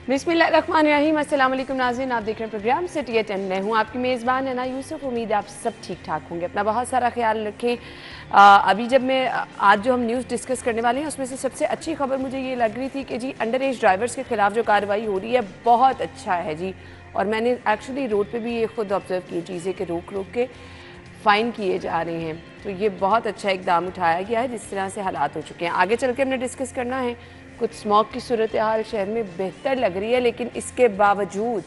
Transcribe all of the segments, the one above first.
बिस्मिल्लाहिर्रहमानिर्रहीम। अस्सलाम वालेकुम नाज़रीन, आप देख रहे हैं प्रोग्राम सिटी एट 10। मैं हूँ आपकी मेज़बान अना यूसुफ। उम्मीद है आप सब ठीक ठाक होंगे, अपना बहुत सारा ख्याल रखें। अभी जब मैं आज जो हम न्यूज़ डिस्कस करने वाले हैं उसमें से सबसे अच्छी खबर मुझे ये लग रही थी कि जी अंडर एज ड्राइवर्स के खिलाफ जो कार्रवाई हो रही है बहुत अच्छा है जी। और मैंने एक्चुअली रोड पर भी ये खुद ऑब्जर्व की चीज़ें कि रोक रोक के फ़ाइन किए जा रहे हैं, तो ये बहुत अच्छा इकदाम उठाया गया है जिस तरह से हालात हो चुके हैं। आगे चल के हमने डिस्कस करना है। कुछ स्मॉग की सूरत हाल शहर में बेहतर लग रही है, लेकिन इसके बावजूद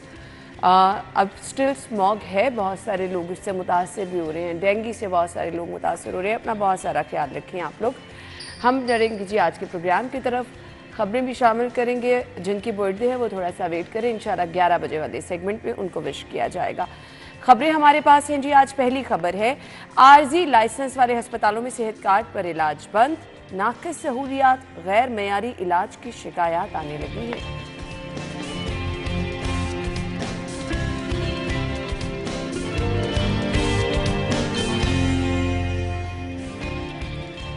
अब स्टिल स्मॉग है। बहुत सारे लोग इससे मुतासर भी हो रहे हैं, डेंगू से बहुत सारे लोग मुतासर हो रहे हैं। अपना बहुत सारा ख्याल रखें आप लोग। हम डरेंगे जी आज के प्रोग्राम की तरफ, खबरें भी शामिल करेंगे। जिनकी बर्थडे है वो थोड़ा सा वेट करें, इंशाल्लाह 11 बजे वाले सेगमेंट में उनको विश किया जाएगा। खबरें हमारे पास हैं जी। आज पहली खबर है, आरजी लाइसेंस वाले अस्पतालों में सेहत कार्ड पर इलाज बंद, नाक़िस सहूलियात, गैर मयारी इलाज की शिकायत आने लगी है।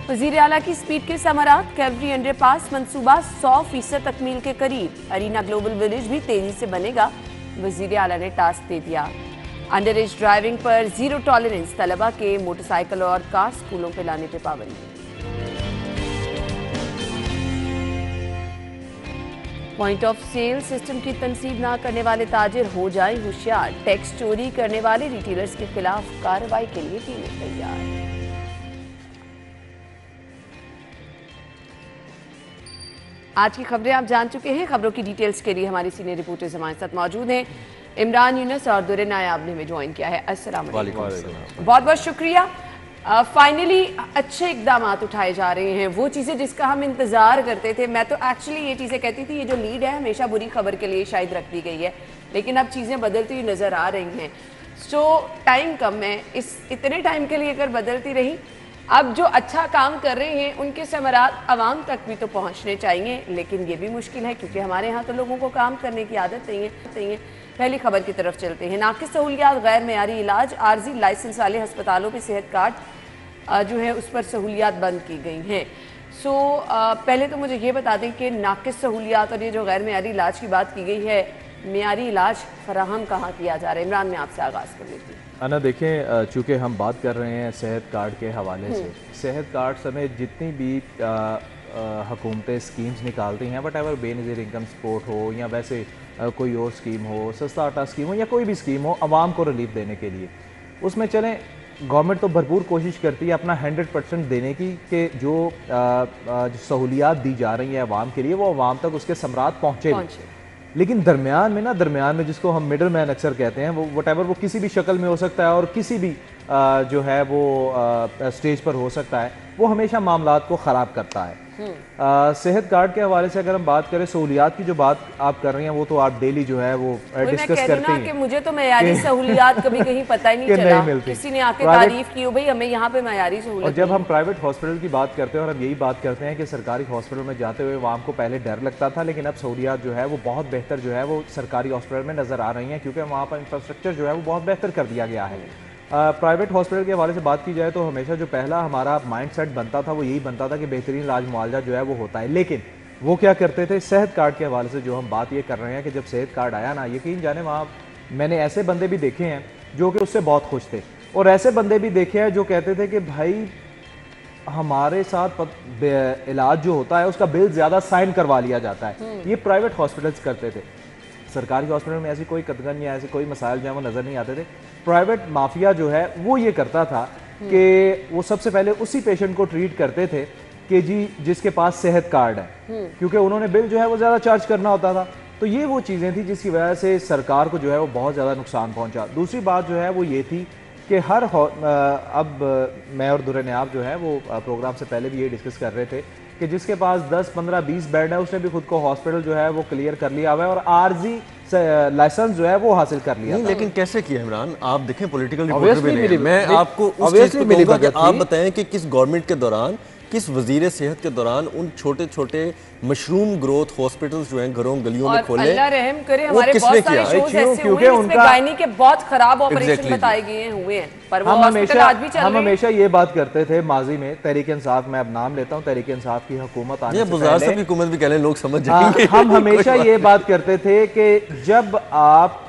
वज़ीर आला की स्पीड के समरात, कैवरी अंडरपास मंसूबा 100% तकमील के करीब। अरीना ग्लोबल विलेज भी तेजी से बनेगा, वज़ीर आला ने टास्क दे दिया। अंडर एज ड्राइविंग पर जीरो टॉलरेंस, तलबा के मोटरसाइकिल और कार स्कूलों पर लाने पर पाबंदी। पॉइंट ऑफ सेल सिस्टम की तनसीब ना करने वाले ताजिर हो जाएं होशियार, टैक्स चोरी करने वाले रिटेलर्स के खिलाफ कार्रवाई के लिए टीमें तैयार। आज की खबरें आप जान चुके हैं। खबरों की डिटेल्स के लिए हमारी सीनियर रिपोर्टर्स हमारे साथ मौजूद हैं। इमरान यूनुस और दुरे नायाब ने हमें ज्वाइन किया है। अस्सलाम वालेकुम, बहुत बहुत शुक्रिया। फाइनली अच्छे इकदाम उठाए जा रहे हैं, वो चीज़ें जिसका हम इंतज़ार करते थे। मैं तो एक्चुअली ये चीज़ें कहती थी, ये जो लीड है हमेशा बुरी खबर के लिए शायद रख दी गई है, लेकिन अब चीज़ें बदलती हुई नज़र आ रही हैं। सो टाइम कम है, इस इतने टाइम के लिए अगर बदलती रही, अब जो अच्छा काम कर रहे हैं उनके समरात आवाम तक भी तो पहुँचने चाहिए, लेकिन ये भी मुश्किल है क्योंकि हमारे यहाँ तो लोगों को काम करने की आदत नहीं है। पहली खबर की तरफ चलते हैं। नाक़िस सहूलियात, गैर मयारी इलाज, आरजी लाइसेंस वाले अस्पतालों में सेहत कार्ड जो है उस पर सहूलियात बंद की गई हैं। सो पहले तो मुझे ये बता दें कि नाक़िस सहूलियात और ये जो गैर मयारी इलाज की बात की गई है, मयारी इलाज फराहम कहाँ किया जा रहा है? इमरान, मैं आपसे आगाज़ कर लेती हूँ। अना देखें, चूँकि हम बात कर रहे हैं सेहत कार्ड के हवाले से, सेहत कार्ड समेत जितनी भी हुकूमतें स्कीम्स निकालती हैं, what ever Benazir income support हो या वैसे कोई और स्कीम हो, सस्ता आटा स्कीम हो या कोई भी स्कीम हो आवाम को रिलीफ देने के लिए, उसमें चलें गवर्नमेंट तो भरपूर कोशिश करती है अपना 100% देने की कि जो सहूलियात दी जा रही हैं आवाम के लिए वो आवाम तक उसके समरात पहुँचे। लेकिन दरमियान में जिसको हम मिडल मैन अक्सर कहते हैं, वो वटेवर वो किसी भी शक्ल में हो सकता है और किसी भी जो है वो स्टेज पर हो सकता है, वो हमेशा मामलात को ख़राब करता है। सेहत कार्ड के हवाले से अगर हम बात करें, सहूलियात की जो बात आप कर रही हैं वो तो आप डेली जो है वो डिस्कस करते हैं कि मुझे तो मयारी सहूलियात कभी कहीं पता ही नहीं चला, किसी ने आके तारीफ की हो भाई हमें यहाँ पे मयारी सहूलियत। और जब हम प्राइवेट हॉस्पिटल की बात करते हैं और हम यही बात करते हैं कि सरकारी हॉस्पिटल में जाते हुए आवाम को पहले डर लगता था, लेकिन अब सहूलियात जो है वो बहुत बेहतर जो है वो सरकारी हॉस्पिटल में नजर आ रही हैं क्योंकि वहाँ पर इंफ्रास्ट्रक्चर जो है वो बहुत बेहतर कर दिया गया है। प्राइवेट हॉस्पिटल के हवाले से बात की जाए तो हमेशा जो पहला हमारा माइंडसेट बनता था वो यही बनता था कि बेहतरीन इलाज मुआवजा जो है वो होता है, लेकिन वो क्या करते थे सेहत कार्ड के हवाले से जो हम बात ये कर रहे हैं कि जब सेहत कार्ड आया ना, यकीन जाने वहाँ मैंने ऐसे बंदे भी देखे हैं जो कि उससे बहुत खुश थे और ऐसे बंदे भी देखे हैं जो कहते थे कि भाई हमारे साथ इलाज जो होता है उसका बिल ज़्यादा साइन करवा लिया जाता है। ये प्राइवेट हॉस्पिटल्स करते थे, सरकारी हॉस्पिटल में ऐसी कोई कतगन या ऐसे कोई मसाइल जो है वो नज़र नहीं आते थे। प्राइवेट माफिया जो है वो ये करता था कि वो सबसे पहले उसी पेशेंट को ट्रीट करते थे कि जी जिसके पास सेहत कार्ड है, क्योंकि उन्होंने बिल जो है वो ज़्यादा चार्ज करना होता था। तो ये वो चीज़ें थी जिसकी वजह से सरकार को जो है वो बहुत ज़्यादा नुकसान पहुँचा। दूसरी बात जो है वो ये थी कि अब मैं और दुरे नायाब जो है वो प्रोग्राम से पहले भी ये डिस्कस कर रहे थे कि जिसके पास 10, 15, 20 बेड है उसने भी खुद को हॉस्पिटल जो है वो क्लियर कर लिया हुआ है और आरजी लाइसेंस जो है वो हासिल कर लिया। लेकिन कैसे किया इमरान? आप देखें पॉलिटिकल रिपोर्टर भी नहीं, मैं आपको उस चीज पे कहूंगा कि आप बताएं कि किस गवर्नमेंट के दौरान किस वजीर सेहत के दौरान उन छोटे छोटे मशरूम ग्रोथ हॉस्पिटल्स जो हैं घरों गलियों में खोले, अल्लाह रहम करे, वो हमारे किसने बहुत सारे किया? शोज ऐसे क्योंकि हुए हैं जिसमें उनका- गायनी के बहुत खराब ऑपरेशन Exactly बताए गए हुए हैं, पर वो हम हॉस्पिटल आज भी चल हम रहे हैं। हमेशा ये बात करते थे माजी में, तहरीक इंसाफ, मैं अब नाम लेता हूँ, तहरीक इंसाफ की हुकूमत आने ये से बुज़ार साहब पहले की हुकूमत भी कह लें, लोग समझ जाएंगे। हम हमेशा ये बात करते थे कि जब आप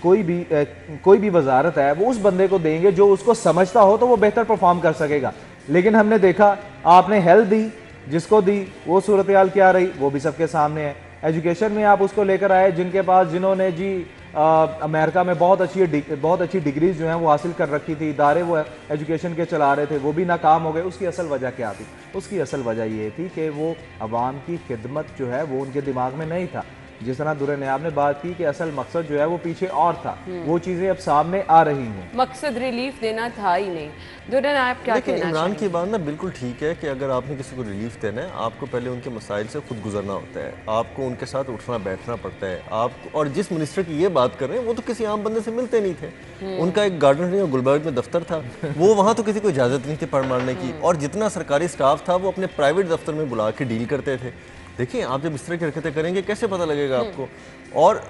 कोई भी वजारत है वो उस बंदे को देंगे जो उसको समझता हो तो वो बेहतर परफॉर्म कर सकेगा। लेकिन हमने देखा आपने हेल्थ दी, जिसको दी वो सूरत हाल क्या रही वो भी सबके सामने है। एजुकेशन में आप उसको लेकर आए जिन्होंने जी अमेरिका में बहुत अच्छी डिग्रीज जो हैं वो हासिल कर रखी थी, इदारे वो एजुकेशन के चला रहे थे, वो भी नाकाम हो गए। उसकी असल वजह क्या थी? उसकी असल वजह ये थी कि वो अवाम की खिदमत जो है वो उनके दिमाग में नहीं था। जिस तरह दुर्रे नियाब ने बात की कि असल मकसद जो है वो पीछे और था, वो चीज़ें अब सामने आ रही हैं। मकसद रिलीफ देना था ही नहीं। दुर्रे नियाब क्या लेकिन कहना इमरान की चाहिए? बात ना बिल्कुल ठीक है कि अगर आपने किसी को रिलीफ देना है, आपको पहले उनके मसाइल से खुद गुजरना होता है, आपको उनके साथ उठना बैठना पड़ता है। आपको, और जिस मिनिस्टर की ये बात कर रहे हैं वो तो किसी आम बंदे से मिलते नहीं थे। उनका एक गार्डन और गुलबर्ग में दफ्तर था, वो वहाँ तो किसी को इजाज़त नहीं थी पढ़ मारने की, और जितना सरकारी स्टाफ था वो अपने प्राइवेट दफ्तर में बुला के डील करते थे। देखिए आप जब इस तरह की हरकतें करेंगे कैसे पता लगेगा आपको? और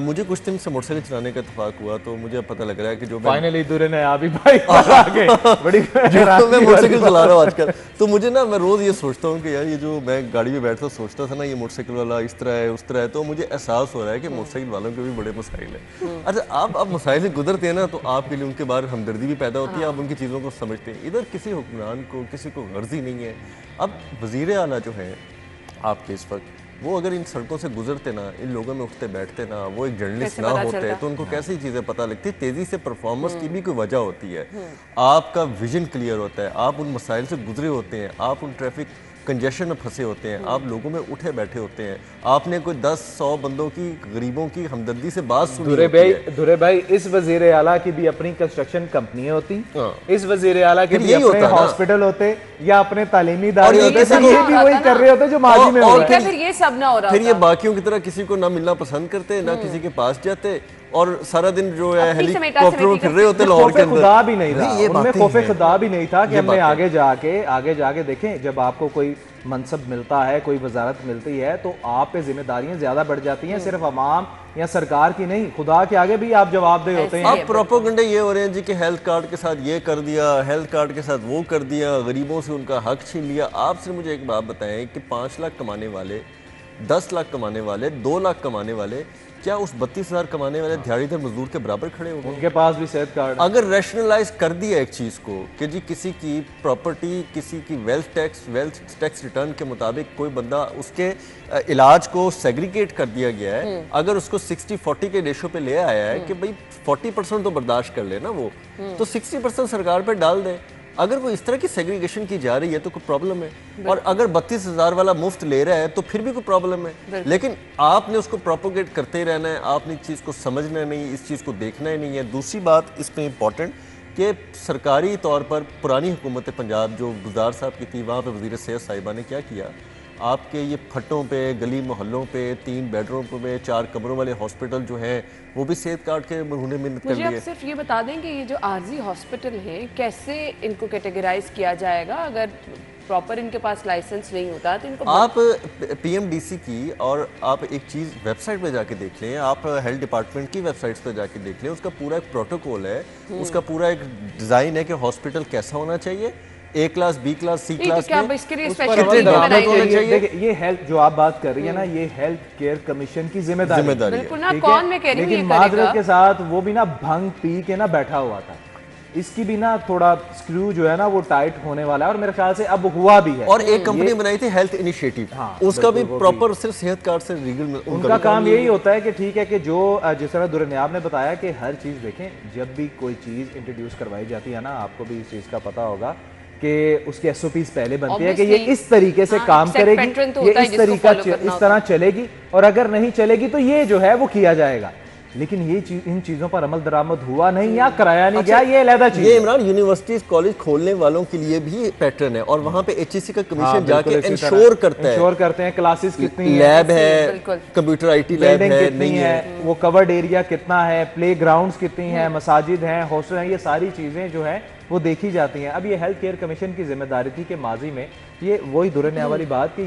मुझे कुछ दिन से मोटरसाइकिल चलाने का इत्तेफाक हुआ तो मुझे अब पता लग रहा है कि जो फाइनली दुर्रे नियाब भी भाई आगे बड़ी जो मैं मोटरसाइकिल चला रहा हूँ आजकल, तो मुझे ना, मैं रोज़ ये सोचता हूँ कि यार ये जो मैं गाड़ी में बैठता सोचता था ना ये मोटरसाइकिल वाला इस तरह है उस तरह है, तो मुझे एहसास हो रहा है कि मोटरसाइकिल वालों के भी बड़े मसाइल हैं। अच्छा, आप मसाइल से गुजरते हैं ना तो आपके लिए उनके बारे हमदर्दी भी पैदा होती है, आप उनकी चीज़ों को समझते हैं। इधर किसी हुक्मरान को किसी को गर्जी नहीं है। अब वज़ीर आला जो है आपके इस वक्त, वो अगर इन सड़कों से गुजरते ना, इन लोगों में उठते बैठते ना, वो एक जर्नलिस्ट ना होते तो उनको कैसी चीज़ें पता लगती। तेज़ी से परफॉर्मेंस की भी कोई वजह होती है, आपका विजन क्लियर होता है, आप उन मसाइल से गुजरे होते हैं, आप उन ट्रैफिक कंजेशन में फंसे होते हैं, आप लोगों में उठे बैठे होते हैं, आपने कोई 10-100 बंदों की, गरीबों की हमदर्दी से बात सुनी होती है। दुरे भाई इस वजीर आला की भी अपनी कंस्ट्रक्शन कंपनियां होती, इस वजीर आला के फिर भी यही अपने होता है ना। हॉस्पिटल होते या अपने तालीमी इदारे ये होते, किसी तो को- ये भी वही कर रहे होते जो माजी में और हो रहा है। फिर ये सब ना हो रहा फिर ये होता। बाकियों की तरह किसी को ना मिलना पसंद करते, ना किसी के पास जाते, और सारा दिन जो है अपनी समेटा हेलीकॉप्टर में समेटी फिर रहे होते लाहौर के खौफे अंदर। खुदा भी नहीं था, ये उनमें बातें खौफे हैं। खुदा भी नहीं था कि ये हमने बातें आगे जाके देखें, जब आपको कोई मनसब मिलता है, कोई वजारत मिलती है तो आप पे जिम्मेदारियां ज्यादा बढ़ जाती हैं, सिर्फ अवाम या सरकार की नहीं, खुदा के आगे भी आप जवाबदेह होते हैं। अब प्रोपोगंडे ये हो रहे हैं जी कि हेल्थ कार्ड के साथ ये कर दिया, हेल्थ कार्ड के साथ वो कर दिया, गरीबों से उनका हक छीन लिया। आप सिर्फ मुझे एक बात बताएं कि 5 लाख कमाने वाले, 10 लाख कमाने वाले, 2 लाख कमाने वाले, क्या उस 32,000 कमाने वाले दिहाड़ीदार मजदूर के बराबर खड़े होंगे? उनके पास भी सेहत कार्ड है। अगर रैशनलाइज कर दिया एक चीज़ को कि जी किसी की प्रॉपर्टी, किसी की वेल्थ टैक्स रिटर्न के मुताबिक कोई बंदा, उसके इलाज को सेग्रीगेट कर दिया गया है, अगर उसको 60-40 के रेशो पे ले आया है कि भाई 40% तो बर्दाश्त कर लेना वो, तो 60% सरकार पे डाल दें। अगर वो इस तरह की सेग्रीगेशन की जा रही है तो कोई प्रॉब्लम है, और अगर 32,000 वाला मुफ्त ले रहा है तो फिर भी कोई प्रॉब्लम है। लेकिन आपने उसको प्रोपोगेट करते ही रहना है, आपने इस चीज़ को समझना नहीं, इस चीज़ को देखना ही नहीं है। दूसरी बात इसमें इंपॉर्टेंट कि सरकारी तौर पर पुरानी हुकूमत पंजाब जो गुजार साहब की थी, वहाँ पर वज़ीर सेहत साहिबा ने क्या किया, आपके ये फट्टों पे, गली मोहल्लों पे 3 बेडरूम में 4 कमरों वाले हॉस्पिटल जो हैं वो भी सेहत कार्ड के उन्होंने मिन्नत कर मुझे आप लिए। सिर्फ ये बता दें कि ये जो आर्जी हॉस्पिटल हैं कैसे इनको कैटेगराइज किया जाएगा? अगर प्रॉपर इनके पास लाइसेंस नहीं होता तो इनको आप पीएमडीसी की, और आप एक चीज़ वेबसाइट पे जाके देख लें, आप हेल्थ डिपार्टमेंट की वेबसाइट्स पे जाके देख लें, उसका पूरा एक प्रोटोकॉल है, उसका पूरा एक डिज़ाइन है कि हॉस्पिटल कैसा होना चाहिए, A class, B class, C class क्या में इसके लिए उस पर स्पेशल अमल टीम दरामद बनाई होना गई? चाहिए। देखिए ये हेल्थ जो आप बात कर रही है ना, ये हेल्थ केयर कमीशन की जिम्मेदारी है। जिम्मेदारी है। बिल्कुल ना, ठीक है? कौन मैं कह रही हूँ ये लेकिन माजरत करेगा? के साथ वो भी ना भंग पी के ना बैठा हुआ था, इसकी भी ना थोड़ा स्क्रू जो है ना वो टाइट होने वाला है, और मेरे ख्याल से अब हुआ भी है। और एक कंपनी बनाई थी हेल्थ इनिशिएटिव, हाँ, उसका भी बिल्कुल, वो प्रॉपर सिर्फ सेहत कार्ड से लीगल उनका काम यही होता है कि ठीक है कि जो जिस तरह दुर्नियाब ने बताया कि हर चीज़ देखें, जब भी कोई चीज़ इंट्रोड्यूस करवाई जाती है ना, आपको भी इस चीज़ का पता होगा कि उसकी SOPs पहले बनती है कि ये इस तरीके से काम set करेगी, pattern तो ये होता है इस जिसको तरीका follow करना इस तरह चलेगी, और अगर नहीं चलेगी तो ये जो है वो किया जाएगा। लेकिन ये इन चीजों पर अमल दरामद हुआ नहीं या कराया नहीं गया, ये अलग चीज ये है। इमरान यूनिवर्सिटीज कॉलेज खोलने वालों के लिए भी पैटर्न है, और वहाँ पे HEC का हाँ, कमीशन बिल्कुल जाके इसी तरह इंश्योर करता है, इंश्योर करते हैं क्लासेस कितनी है, लैब है, बिल्कुल। कंप्यूटर IT लैब बिल्डिंग है, कितनी नहीं है, है। वो कवर्ड एरिया कितना है, प्ले ग्राउंड्स कितनी है, मसाजिद हैं, हॉस्टल हैं, ये सारी चीजें जो है वो देखी जाती हैं। अब ये हेल्थ केयर कमीशन की जिम्मेदारी थी कि माजी में ये वही दोहराने वाली बात कि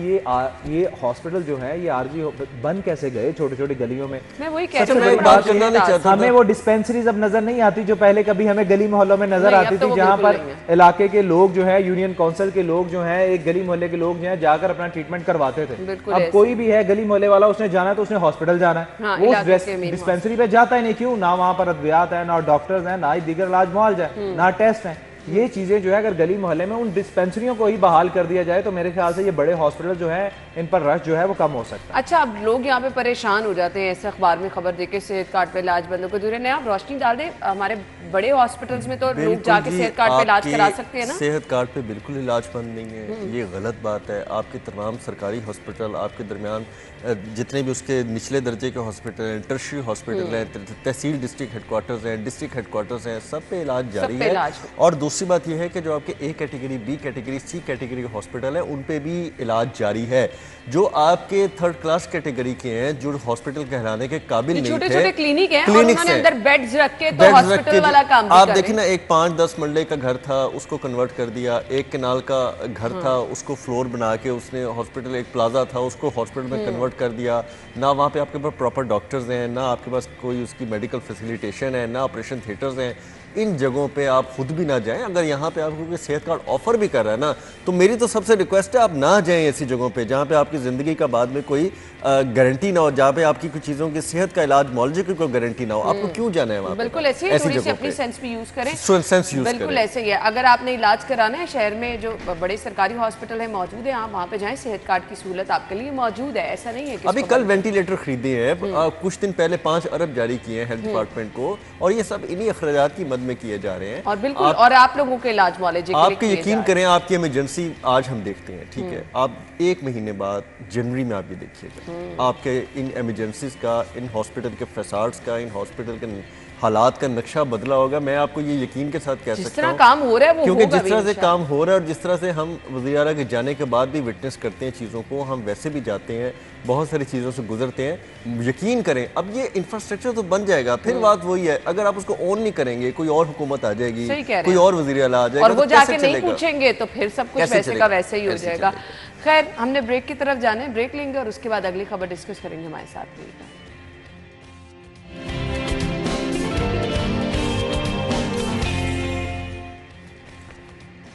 ये हॉस्पिटल जो है ये आरजी बन कैसे गए छोटी छोटी गलियों में। मैं वही सबसे कहती बड़ी हूँ, बात करना नहीं चाहता हमें वो डिस्पेंसरीज अब नजर नहीं आती जो पहले कभी हमें गली मोहल्लों में नजर नहीं, आती अब तो थी, वो जहाँ बिल्कुल पर नहीं है। इलाके के लोग जो है, यूनियन काउंसिल के लोग जो हैं, एक गली मोहल्ले के लोग जो हैं जाकर अपना ट्रीटमेंट करवाते थे। बिल्कुल अब ऐसे। कोई भी है गली मोहल्ले वाला, उसने जाना है तो उसने हॉस्पिटल जाना है, हाँ, वो इलाके के main डिस्पेंसरी पे जाता ही नहीं। क्यों? ना वहाँ पर अद्वियात है, ना डॉक्टर्स हैं, ना ही दीगर इलाज मुआवजा है, ना टेस्ट हैं। ये चीजें जो है अगर गली मोहल्ले में उन डिस्पेंसरियों को ही बहाल कर दिया जाए तो मेरे ख्याल से ये बड़े हॉस्पिटल जो है इन पर रश जो है वो कम हो सकता है। अच्छा, अब लोग यहाँ पे परेशान हो जाते हैं ऐसे अखबार में खबर देके सेहत कार्ड पे इलाज बंद को दूर है। आप रोशनी डाल दें, हमारे बड़े हॉस्पिटल्स में तो लोग बिल्कुल जाके जी, सेहत कार्ड पे इलाज आपके करा सकते हैं ना। सेहत कार्ड पे बिल्कुल इलाज बंद नहीं है, ये गलत बात है। आपके तमाम सरकारी हॉस्पिटल आपके दरमियान जितने भी उसके निचले दर्जे के हॉस्पिटल हैं, टर्शरी हॉस्पिटल हैं, तहसील डिस्ट्रिक्ट हेडक्वार्टर्स हैं, डिस्ट्रिक्ट हेडक्वार्टर्स हैं, सब पे इलाज जारी है। और दूसरी बात यह है कि जो आपके A category, B category, C category के हॉस्पिटल हैं उन पे भी इलाज जारी है। जो आपके थर्ड क्लास कैटेगरी के हैं, जो हॉस्पिटल कहलाने के काबिल नहीं थे, छोटे-छोटे क्लिनिक हैं और क्लिनिक्स उन्होंने हैं, अंदर बेड्स रख के तो बेड्स रख हॉस्पिटल के वाला काम भी आप कर देखिए रहे ना, हैं। एक 5-10 मरले का घर था उसको कन्वर्ट कर दिया, एक कनाल का घर था उसको फ्लोर बना के उसने हॉस्पिटल, एक प्लाजा था उसको हॉस्पिटल में कन्वर्ट कर दिया। ना वहाँ पे आपके पास प्रॉपर डॉक्टर्स हैं, ना आपके पास कोई उसकी मेडिकल फैसिलिटेशन है, ना ऑपरेशन थिएटर्स हैं। इन जगहों पे आप खुद भी ना जाएं। अगर यहाँ पे आपको कोई सेहत कार्ड ऑफर भी कर रहा है ना, तो मेरी तो सबसे रिक्वेस्ट है आप ना जाएं ऐसी जगहों पे जहाँ पे आपकी ज़िंदगी का बाद में कोई गारंटी ना हो, जहाँ पे आपकी कुछ चीज़ों की सेहत का इलाज, मौलजी की कोई गारंटी ना हो। आपको क्यों जाना है वहाँ पे? बिल्कुल ऐसे ही, थोड़ी सी अपनी सेंस भी यूज करें। सेंस यूज बिल्कुल करें। ऐसे ही है। अगर आपने इलाज कराना है, शहर में जो बड़े सरकारी हॉस्पिटल है मौजूद है, आप वहाँ पे जाएं, सेहत कार्ड की सहूलत आपके लिए मौजूद है। ऐसा नहीं है कि अभी कल वेंटिलेटर खरीदे हैं, कुछ दिन पहले 5 अरब जारी किए हैं हेल्थ डिपार्टमेंट को, और ये सब इन्हीं अखराजात की मद में किए जा रहे हैं। और बिल्कुल और आप लोगों के इलाज मुआवजे के लिए आपके किए यकीन जा करें, आपकी इमरजेंसी आज हम देखते हैं, ठीक है, आप 1 महीने बाद जनवरी में आप ये देखिएगा आपके इन इमरजेंसीज का, इन हॉस्पिटल के फैसाड्स का, इन हॉस्पिटल के हालात का नक्शा बदला होगा। मैं आपको ये यकीन के साथ कह जिस सकता तरह हूँ, काम हो रहा है वो क्योंकि होगा जिस भी तरह से इंशाअल्लाह। काम हो रहा है और जिस तरह से हम वज़ीर आला के जाने के बाद भी विटनेस करते हैं चीज़ों को, हम वैसे भी जाते हैं, बहुत सारी चीज़ों से गुजरते हैं। यकीन करें अब ये इंफ्रास्ट्रक्चर तो बन जाएगा, फिर बात वही है, अगर आप उसको ऑन नहीं करेंगे, कोई और हुकूमत आ जाएगी, सही कह रहे कोई हैं। और वज़ीर आला आ जाएगा, और वो तो कैसे जाके नहीं चलेगा? पूछेंगे तो फिर सब कुछ कैसे वैसे का चलेगा? वैसे ही हो कैसे जाएगा। चलेगा? खैर, हमने ब्रेक की तरफ जाना है, ब्रेक लेंगे और उसके बाद अगली खबर डिस्कस करेंगे। हमारे साथ रहिएगा।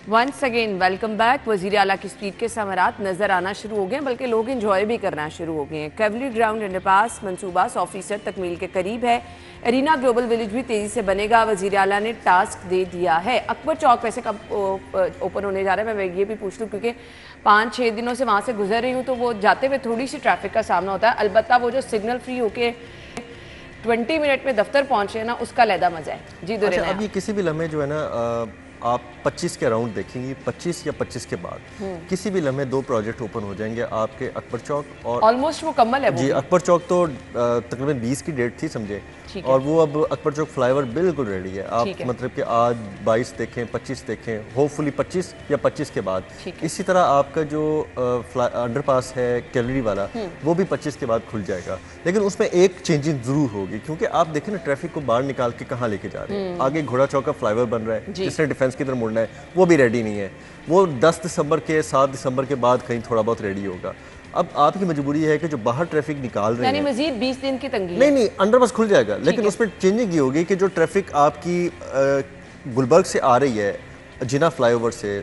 Once again welcome back. वज़ीर आला की स्पीड के समरात नजर आना शुरू हो गए हैं, बल्कि लोग इंजॉय भी करना शुरू हो गए हैं। कैवली ग्राउंड अंडरपास मंसूबा 100% तकमील के करीब है। एरिना ग्लोबल विलेज भी तेजी से बनेगा। वज़ीर आला ने टास्क दे दिया है। अकबर चौक वैसे कब ओपन होने जा रहा है, मैं ये भी पूछ लूँ, क्योंकि 5-6 दिनों से वहाँ से गुजर रही हूँ, तो वो जाते हुए थोड़ी सी ट्रैफिक का सामना होता है। अलबत्ता वो जो सिग्नल फ्री होके 20 मिनट में दफ्तर पहुँचे हैं ना, उसका लहदा मज़ा है जी। अच्छा, अब ये किसी भी लम्हे जो है ना, आप 25 के अराउंड देखेंगी, 25 या 25 के बाद किसी भी लम्हे 2 प्रोजेक्ट ओपन हो जाएंगे आपके अकबर चौक और ऑलमोस्ट वो है जी। अकबर चौक तो तकरीबन 20 की डेट थी समझे, और वो अब अकबर चौक फ्लाईओवर बिल्कुल रेडी है। आप मतलब कि आज 22 देखें, 25 देखें, होपफुली 25 या 25 के बाद। इसी तरह आपका जो अंडरपास है कैलरी वाला, वो भी 25 के बाद खुल जाएगा। लेकिन उसमें एक चेंजिंग जरूर होगी, क्योंकि आप देखें ना ट्रैफिक को बाहर निकाल के कहाँ लेके जा रहे हैं। आगे घोड़ा चौक का फ्लाईओवर बन रहा है, जिसने डिफेंस की तरफ मुड़ना है, वो भी रेडी नहीं है। वो 10 दिसंबर के 7 दिसंबर के बाद कहीं थोड़ा बहुत रेडी होगा। अब आपकी मजबूरी है कि जो बाहर ट्रैफिक निकाल रहे हैं, मजीद 20 दिन की तंगी नहीं अंडरपास खुल जाएगा, लेकिन उसमें चेंजिंग ये होगी कि जो ट्रैफिक आपकी गुलबर्ग से आ रही है जिना फ्लाईओवर से,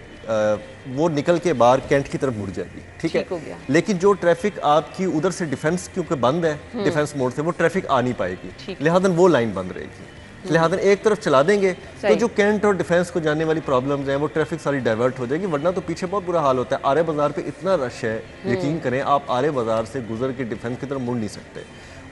वो निकल के बाहर कैंट की तरफ मुड़ जाएगी, ठीक है। लेकिन जो ट्रैफिक आपकी उधर से डिफेंस क्योंकि बंद है, डिफेंस मोड से वो ट्रैफिक आ नहीं पाएगी, लिहाजा वो लाइन बंद रहेगी। लिहाजा एक तरफ चला देंगे तो जो कैंट और डिफेंस को जाने वाली प्रॉब्लम्स हैं वो ट्रैफिक सारी डाइवर्ट हो जाएगी, वरना तो पीछे बहुत बुरा हाल होता है। आरे बाजार पे इतना रश है, यकीन करें आप आरे बाजार से गुजर के डिफेंस की तरफ मुड़ नहीं सकते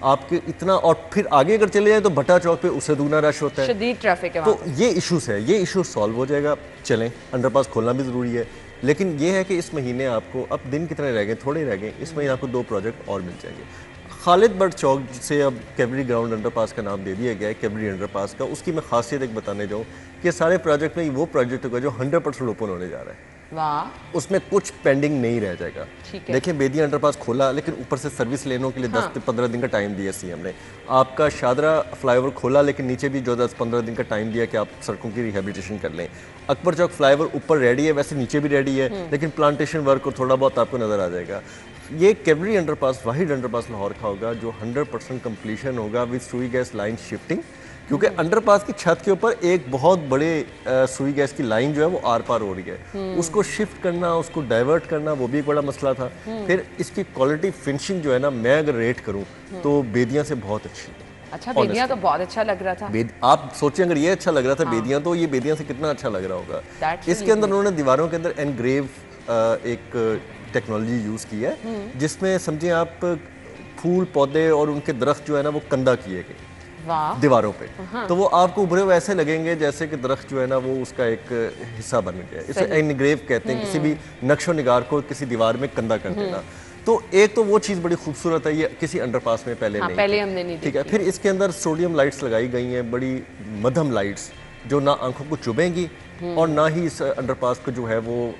आपके इतना, और फिर आगे अगर चले जाए तो भट्टा चौक पे उससे दुगना रश होता है, शदीद ट्रैफिक है। तो ये इशूज़ है, ये इशू सॉल्व हो जाएगा। चलें, अंडरपास खोलना भी ज़रूरी है, लेकिन ये है कि इस महीने आपको, अब दिन कितने रह गए, थोड़े रह गए, इस महीने आपको 2 प्रोजेक्ट और मिल जाएंगे। खालिद बट चौक से अब कैवरी ग्राउंड अंडरपास का नाम दे दिया गया है, कैवरी अंडरपास का। उसकी मैं खासियत एक बताने जाऊँ कि सारे प्रोजेक्ट में वो प्रोजेक्ट होगा जो 100% ओपन होने जा रहा है। वाह, उसमें कुछ पेंडिंग नहीं रह जाएगा। ठीक है। देखिए बेदिया अंडरपास खोला, लेकिन ऊपर से सर्विस लेनों के लिए 10 से 15 दिन का टाइम दिया सीएम ने। आपका शादरा फ्लाईओवर खोला, लेकिन नीचे भी जो 10-15 दिन का टाइम दिया कि आप सड़कों की रिहेबिलिटेशन कर लें। अकबर चौक फ्लाईओवर ऊपर रेडी है, वैसे नीचे भी रेडी है, लेकिन प्लांटेशन वर्क और थोड़ा बहुत आपको नजर आ जाएगा। ये कैवलरी अंडरपास वाहिद अंडरपास लाहौर का होगा जो 100% कंप्लीशन होगा विद सुई गैस लाइन शिफ्टिंग, क्योंकि अंडरपास की छत के ऊपर एक बहुत बड़े सुई गैस की लाइन जो है वो आर पार हो रही है। उसको शिफ्ट करना, उसको डाइवर्ट करना, वो भी एक बड़ा मसला था। फिर इसकी क्वालिटी फिनिशिंग जो है ना, मैं अगर रेट करूं तो बेदिया से बहुत अच्छी है। अच्छा, बेदिया तो बहुत अच्छा लग रहा था। आप सोचें अगर ये अच्छा लग रहा था बेदिया, तो ये बेदिया से कितना अच्छा लग रहा होगा। That's इसके अंदर उन्होंने दीवारों के अंदर एनग्रेव एक टेक्नोलॉजी यूज़ की है, जिसमें समझिए आप फूल पौधे और उनके दरख्त जो है ना वो कंधा किए गए वाह, दीवारों पे। तो वो आपको उभरे हुए ऐसे लगेंगे जैसे कि दरख्त जो है ना वो उसका एक हिस्सा बन गया है। इसे एनग्रेव कहते हैं, किसी भी नक्शो निगार को किसी दीवार में कंधा कर देना। तो एक तो वो चीज़ बड़ी खूबसूरत है, ये किसी अंडरपास में पहले नहीं पहले थी। हमने नहीं ठीक है। फिर इसके अंदर सोडियम लाइट्स लगाई गई हैं, बड़ी मध्यम लाइट्स जो ना आंखों को चुभेंगी और ना ही इस अंडरपास को जो है वो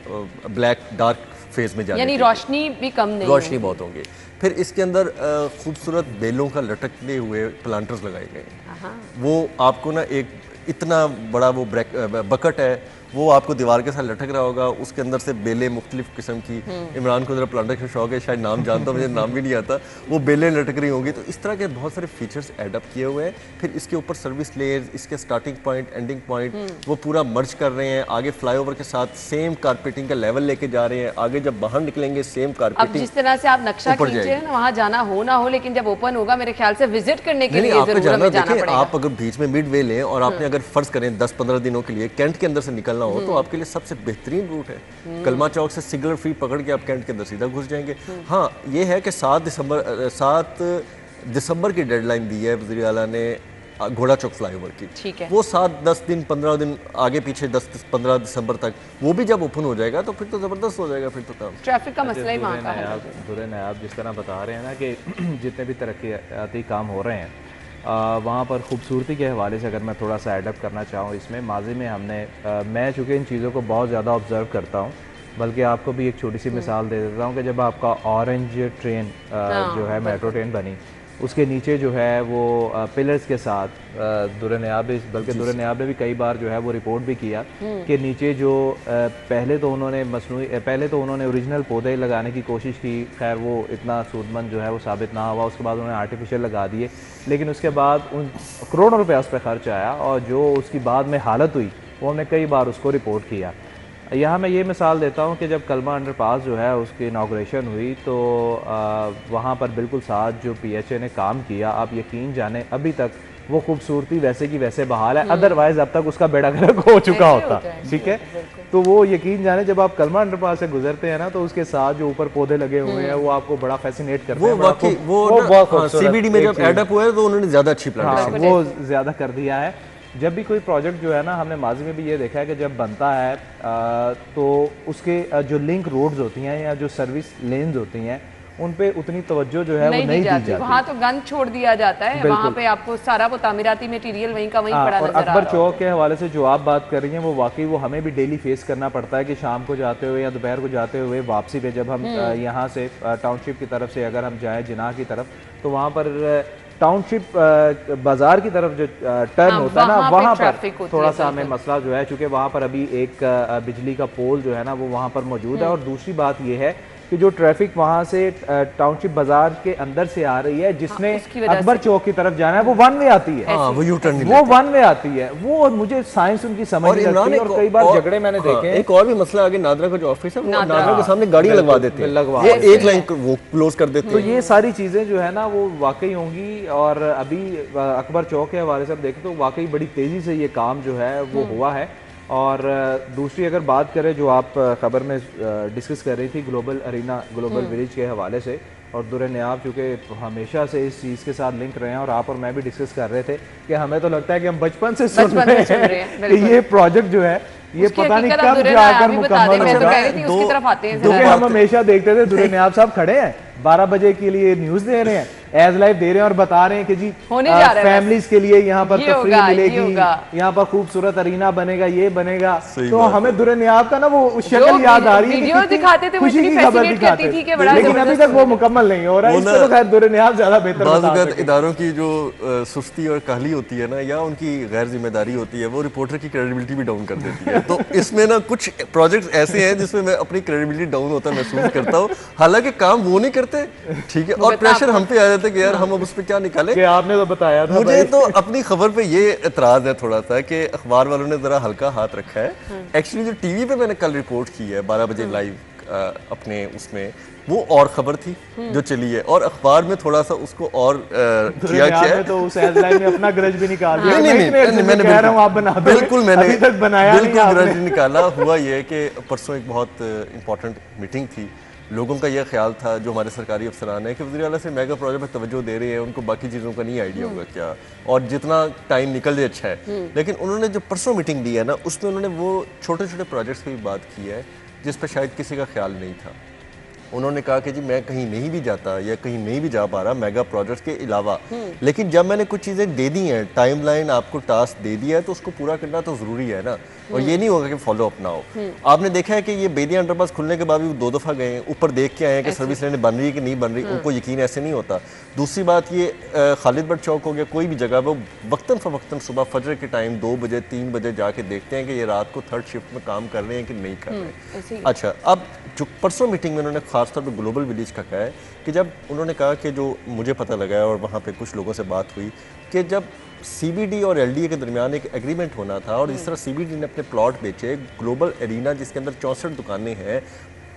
ब्लैक डार्क फेज में जाने यानी देगी। रोशनी भी कम नहीं रोशनी बहुत होंगी। फिर इसके अंदर खूबसूरत बेलों का लटकते हुए प्लांटर्स लगाए गए हैं। वो आपको ना एक इतना बड़ा वो बकेट है, वो आपको दीवार के साथ लटक रहा होगा, उसके अंदर से बेलें मुख्तलिफ किस्म की। इमरान को जरा प्लांटर का शौक है, शायद नाम जानता हूँ, मुझे नाम भी नहीं आता। वो बेलें लटक रही होंगी। तो इस तरह के बहुत सारे फीचर्स एडअप किए हुए हैं। फिर इसके ऊपर सर्विस लेयर, इसके स्टार्टिंग पॉइंट, एंडिंग पॉइंट वो पूरा मर्ज कर रहे हैं। आगे फ्लाईओवर के साथ सेम कारपेटिंग का लेवल लेके जा रहे हैं। आगे जब बाहर निकलेंगे सेम अब कारपेटिंग। जिस तरह से आप नक्शा ऊपर खींचे जाएगी। हैं ना, वहाँ जाना हो ना हो, लेकिन जब ओपन होगा मेरे ख्याल से विजिट करने के नहीं, लिए आपको जरूर जाना, हमें जाना देखिए पड़ेगा। आप अगर बीच में मिड वे लें और आपने अगर फर्ज करें 10-15 दिनों के लिए कैंट के अंदर से निकलना हो, तो आपके लिए सबसे बेहतरीन रूट है। कलमा चौक से सिग्नल फ्री पकड़ के आप कैंट के अंदर सीधा घुस जाएंगे। हाँ, ये है कि 7 दिसंबर की डेडलाइन दी है वज़ीर आला ने घोड़ा चौक फ्लाईओवर की। ठीक है। वो 7-10 दिन 15 दिन आगे पीछे 10-15 दिसंबर तक वो भी जब ओपन हो जाएगा तो फिर तो ज़बरदस्त हो जाएगा। फिर तो काम ट्रैफिक का मसला ही वहाँ का है। दुरे नायाब जिस तरह बता रहे हैं ना कि जितने भी तरक्याती काम हो रहे हैं वहाँ पर खूबसूरती के हवाले से अगर मैं थोड़ा सा एडअप करना चाहूँ इसमें, माजी में हमने मैं चूँकि इन चीज़ों को बहुत ज़्यादा ऑब्ज़र्व करता हूँ, बल्कि आपको भी एक छोटी सी मिसाल दे देता हूँ कि जब आपका ऑरेंज ट्रेन जो है मेट्रो ट्रेन बनी, उसके नीचे जो है वो पिलर्स के साथ दुरे नायाब, बल्कि दुरे नायाब ने भी कई बार जो है वो रिपोर्ट भी किया कि नीचे जो पहले तो उन्होंने ओरिजिनल पौधे लगाने की कोशिश की, खैर वो इतना सूदमंद जो है वो साबित ना हुआ। उसके बाद उन्होंने आर्टिफिशियल लगा दिए, लेकिन उसके बाद उन करोड़ों रुपया उस पर खर्च आया और जो उसकी बाद में हालत हुई वो हमने कई बार उसको रिपोर्ट किया। यहाँ मैं ये मिसाल देता हूँ कि जब कलमा अंडरपास जो है उसकी इनाग्रेशन हुई तो वहाँ पर बिल्कुल साथ जो PHA ने काम किया, आप यकीन जाने अभी तक वो खूबसूरती वैसे की वैसे बहाल है, अदरवाइज अब तक उसका बेड़ा गर्क हो चुका होता। ठीक है, तो वो यकीन जाने जब आप कलमा अंडरपास से गुजरते हैं ना तो उसके साथ जो ऊपर पौधे लगे हुए हैं वो आपको बड़ा फैसिनेट करते हैं। वो CBD में जब एडअप हुआ है तो उन्होंने ज़्यादा अच्छी प्लांटेशन वो ज़्यादा कर दिया है। जब भी कोई प्रोजेक्ट जो है ना, हमने माजी में भी ये देखा है कि जब बनता है तो उसके जो लिंक रोड्स होती हैं या जो सर्विस लेन्स होती हैं उन पे उतनी तवज्जो जो है वो नहीं दी जाती। वहाँ तो गंद छोड़ दिया जाता है, वहाँ पे आपको सारा वो तामीराती मटेरियल वहीं का वहीं पड़ा नजर आ रहा है। अकबर चौक के हवाले से जो आप बात कर रही हैं वो वाकई वो हमें भी डेली फेस करना पड़ता है कि शाम को जाते हुए या दोपहर को जाते हुए वापसी पे जब हम यहाँ से टाउनशिप की तरफ से अगर हम जाएँ जिनाह की तरफ, तो वहाँ पर टाउनशिप बाजार की तरफ जो टर्न होता है ना, वहाँ पर थोड़ा सा हमें मसला जो है, चूँकि वहाँ पर अभी एक बिजली का पोल जो है ना वो वहाँ पर मौजूद है। और दूसरी बात ये है कि जो ट्रैफिक वहाँ से टाउनशिप बाजार के अंदर से आ रही है जिसने अकबर चौक की तरफ जाना है वो वन वे आती है। वो यू टर्न वो वन वे आती है। वो मुझे साइंस उनकी समझ नहीं लगती है और कई बार झगड़े मैंने देखे। एक और भी मसला आगे नादरा का जो ऑफिस है वो नादरा के सामने गाड़ियां लगवा देते हैं, वो एक लाइन वो क्लोज कर देते हैं। तो ये सारी चीजें जो है ना वो वाकई होंगी। और अभी अकबर चौक के हवाले से आप देखें तो वाकई बड़ी तेजी से ये काम जो है वो हुआ है। और दूसरी अगर बात करें जो आप खबर में डिस्कस कर रही थी ग्लोबल अरीना, ग्लोबल विलेज के हवाले से, और दुरे नायाब चूँकि हमेशा से इस चीज़ के साथ लिंक रहे हैं और आप और मैं भी डिस्कस कर रहे थे कि हमें तो लगता है कि हम बचपन से सुन रहे हैं कि ये प्रोजेक्ट जो है ये पता नहीं कब जाकर मुकम्मल होगा। क्योंकि हम हमेशा देखते थे दुरे नायाब साहब खड़े हैं 12 बजे के लिए न्यूज़ दे रहे हैं, एज लाइफ दे रहे हैं और बता रहे हैं कि जी होने जा रहा है फैमिलीज के लिए यहाँ पर ये तफरीह होगा, ये मिलेगी, होगा। यहाँ पर खूबसूरत अरीना बनेगा, ये बनेगा। सही तो बात हमें दुरनियाब का ना वो जो शक्ल याद आ रही है कि वीडियो कितनी दिखाते थे वो खुशी इतनी की खबर fascinate करती दिखाते थी कि बड़ा लेकिन अभी जबरदस्त तक वो मुकम्मल नहीं हो रहा है। वो इस ना- पे तो खैर दुरनियाब ज्यादा बेहतर बाज़ बता औक़ात सकेंगे। इदारों की जो सुस्ती और काहली होती है ना, या उनकी गैर जिम्मेदारी होती है, वो रिपोर्टर की क्रेडिबिलिटी भी डाउन कर देती है। तो इसमें ना कुछ प्रोजेक्ट्स ऐसे हैं जिसमें मैं अपनी क्रेडिबिलिटी डाउन होता महसूस करता हूँ, हालांकि काम वो नहीं करते, ठीक है, और प्रेशर हम पे आ जाता है कि यार हम अब उस पर क्या निकाले। कि आपने तो बताया था मुझे भाई। तो अपनी खबर पे ये एतराज है थोड़ा सा कि अखबार वालों ने जरा हल्का हाथ रखा है। एक्चुअली जो टीवी पे मैंने कल रिपोर्ट की है 12 बजे लाइव अपने उसमें, वो और खबर थी जो चली है, और अखबार में थोड़ा सा उसको और किया दुनिया गया में तो उस हेडलाइन में अपना ग्रज भी निकाल दिया। नहीं, मैं इतने मैंने कह रहा हूँ आप बना दो। बिल्कुल मैंने अभी तक बनाया नहीं बिल्कुल आपने। ग्रज निकाला। हुआ ये कि परसों एक बहुत इंपॉर्टेंट मीटिंग थी, लोगों का यह ख्याल था जो हमारे सरकारी अफसरान है कि वज़ीर आला से मेगा प्रोजेक्ट पर तवज्जो दे रहे हैं, उनको बाकी चीज़ों का नहीं आइडिया होगा क्या, और जितना टाइम निकल जाए अच्छा है। लेकिन उन्होंने जो परसों मीटिंग दी है ना, उसमें उन्होंने वो छोटे छोटे प्रोजेक्ट्स की बात की है जिस पर शायद किसी का ख्याल नहीं था। उन्होंने कहा कि जी मैं कहीं नहीं भी जाता या कहीं नहीं भी जा पा रहा मेगा प्रोजेक्ट्स के अलावा, लेकिन जब मैंने कुछ चीज़ें दे दी हैं, टाइमलाइन आपको टास्क दे दिया है, तो उसको पूरा करना तो ज़रूरी है ना, और ये नहीं होगा कि फॉलो अप ना हो। आपने देखा है कि ये बेदिया अंडरपास खुलने के बाद भी 2 दफ़ा गए हैं, ऊपर देख के आए हैं कि सर्विस लाइन बन रही है कि नहीं बन रही, उनको यकीन ऐसे नहीं होता। दूसरी बात ये खालिद बट चौक हो गया, कोई भी जगह वो वक्तन फ़वक्तन सुबह फजर के टाइम 2 बजे 3 बजे जाके देखते हैं कि ये रात को थर्ड शिफ्ट में काम कर रहे हैं कि नहीं कर रहे हैं। अच्छा, अब जो परसों मीटिंग में उन्होंने खासतौर पर ग्लोबल विलेज का कहा है कि जब उन्होंने कहा कि जो मुझे पता लगा है और वहाँ पे कुछ लोगों से बात हुई कि जब CBD और LDA के दरमियान एक एग्रीमेंट होना था, और इस तरह CBD ने अपने प्लॉट बेचे, ग्लोबल एरिना जिसके अंदर 64 दुकानें हैं,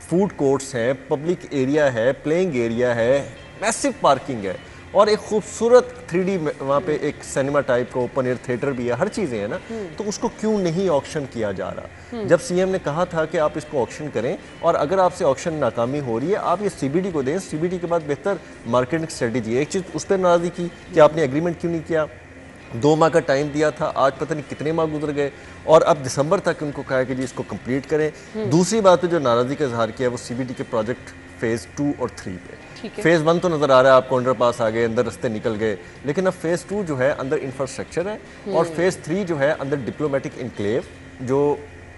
फूड कोर्ट्स हैं, पब्लिक एरिया है, प्लेइंग एरिया है, मैसिव पार्किंग है, और एक खूबसूरत 3D वहाँ पे एक सिनेमा टाइप का ओपन एयर थिएटर भी है, हर चीज़ें हैं ना, तो उसको क्यों नहीं ऑक्शन किया जा रहा। जब CM ने कहा था कि आप इसको ऑक्शन करें, और अगर आपसे ऑक्शन नाकामी हो रही है आप ये CBD को दें, CBD के बाद बेहतर मार्केटिंग स्ट्रेटेजी है। एक चीज़ उस पर नाराज़गी की कि आपने एग्रीमेंट क्यों नहीं किया, 2 माह का टाइम दिया था, आज पता नहीं कितने माह गुजर गए, और अब दिसंबर तक उनको कहा कि जी इसको कंप्लीट करें। दूसरी बात पे जो नाराज़गी का इजहार किया वो CBD के प्रोजेक्ट फेज़ 2 और 3 पे। फेज़ 1 तो नज़र आ रहा है आपको, अंडर पास आ गए, अंदर रास्ते निकल गए, लेकिन अब फेज़ 2 जो है अंदर इंफ्रास्ट्रक्चर है, और फेज़ 3 जो है अंदर डिप्लोमेटिक इनक्लेव जो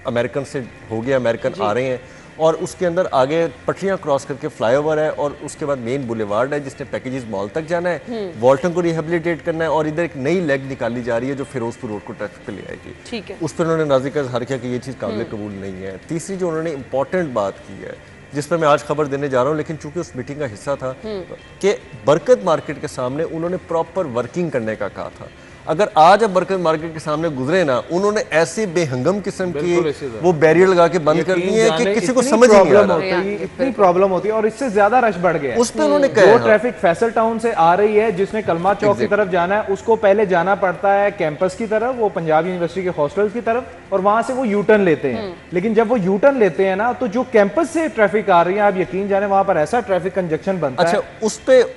अमेरिकन से हो गया, अमेरिकन आ रहे हैं, और उसके अंदर आगे पटरियां क्रॉस करके फ्लाईओवर है, और उसके बाद मेन बुलेवार्ड है जिसने पैकेजेस मॉल तक जाना है, वॉल्टन को रिहेबिलिटेट करना है, और इधर एक नई लेग निकाली जा रही है जो फिरोजपुर रोड को ट्रैफिक पे ले आएगी। ठीक है। उस पर उन्होंने नाराज़गी का इजहार किया कि ये चीज़ काबिल कबूल नहीं है। तीसरी जो उन्होंने इंपॉर्टेंट बात की है जिस पर मैं आज खबर देने जा रहा हूँ, लेकिन चूंकि उस मीटिंग का हिस्सा था, कि बरकत मार्केट के सामने उन्होंने प्रॉपर वर्किंग करने का कहा था। अगर आज अब बरकत मार्केट के सामने गुजरे ना, उन्होंने ऐसे बेहंगम किस्म की वो बैरियर लगा के बंद कर दिए हैं कि किसी को समझ ही नहीं आ रहा। इतनी प्रॉब्लम होती है और इससे ज्यादा रश बढ़ गया है। उस पे उन्होंने जो कहा ट्रैफिक फैसल टाउन से आ रही है, जिसने कलमा चौक की तरफ जाना है, उसको पहले जाना पड़ता है कैंपस की तरफ, वो पंजाब यूनिवर्सिटी के हॉस्टल्स की तरफ, और वहां से वो यू टर्न लेते हैं। लेकिन जब वो यू टर्न लेते हैं ना, तो जो कैंपस से ट्रैफिक आ रही है, आप यकीन जाने वहां पर ऐसा ट्रैफिक कंजक्शन बनता है। अच्छा,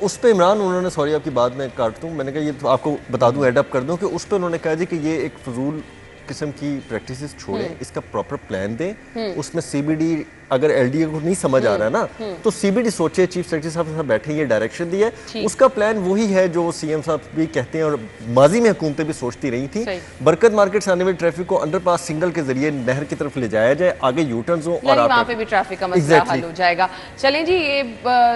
उस पे इमरान उन्होंने, सॉरी आपकी बात में काट दूं, मैंने कहा ये तो आपको बता दूं, एड अप कर दूं कि उस पे उन्होंने कहा जी कि ये एक फजूल किस्म की प्रैक्टिसेस छोड़ें, इसका प्रॉपर प्लान दें। उसमें CBD अगर LDA को नहीं समझ आ रहा है ना, तो CBD सोचे, चीफ सेक्रेटरी साहब के साथ बैठे, ये डायरेक्शन दी है, उसका प्लान वही है जो CM साहब भी कहते हैं और माजी में हुकूमतें भी सोचती रही थी। बरकत मार्केट से आने वाले ट्रैफिक को अंडरपास सिग्नल के जरिए नहर की तरफ ले जाया जाए, आगे यू टर्न्स हो, और वहाँ पे भी ट्रैफिक का मसला हल हो जाएगा। चलें जी, ये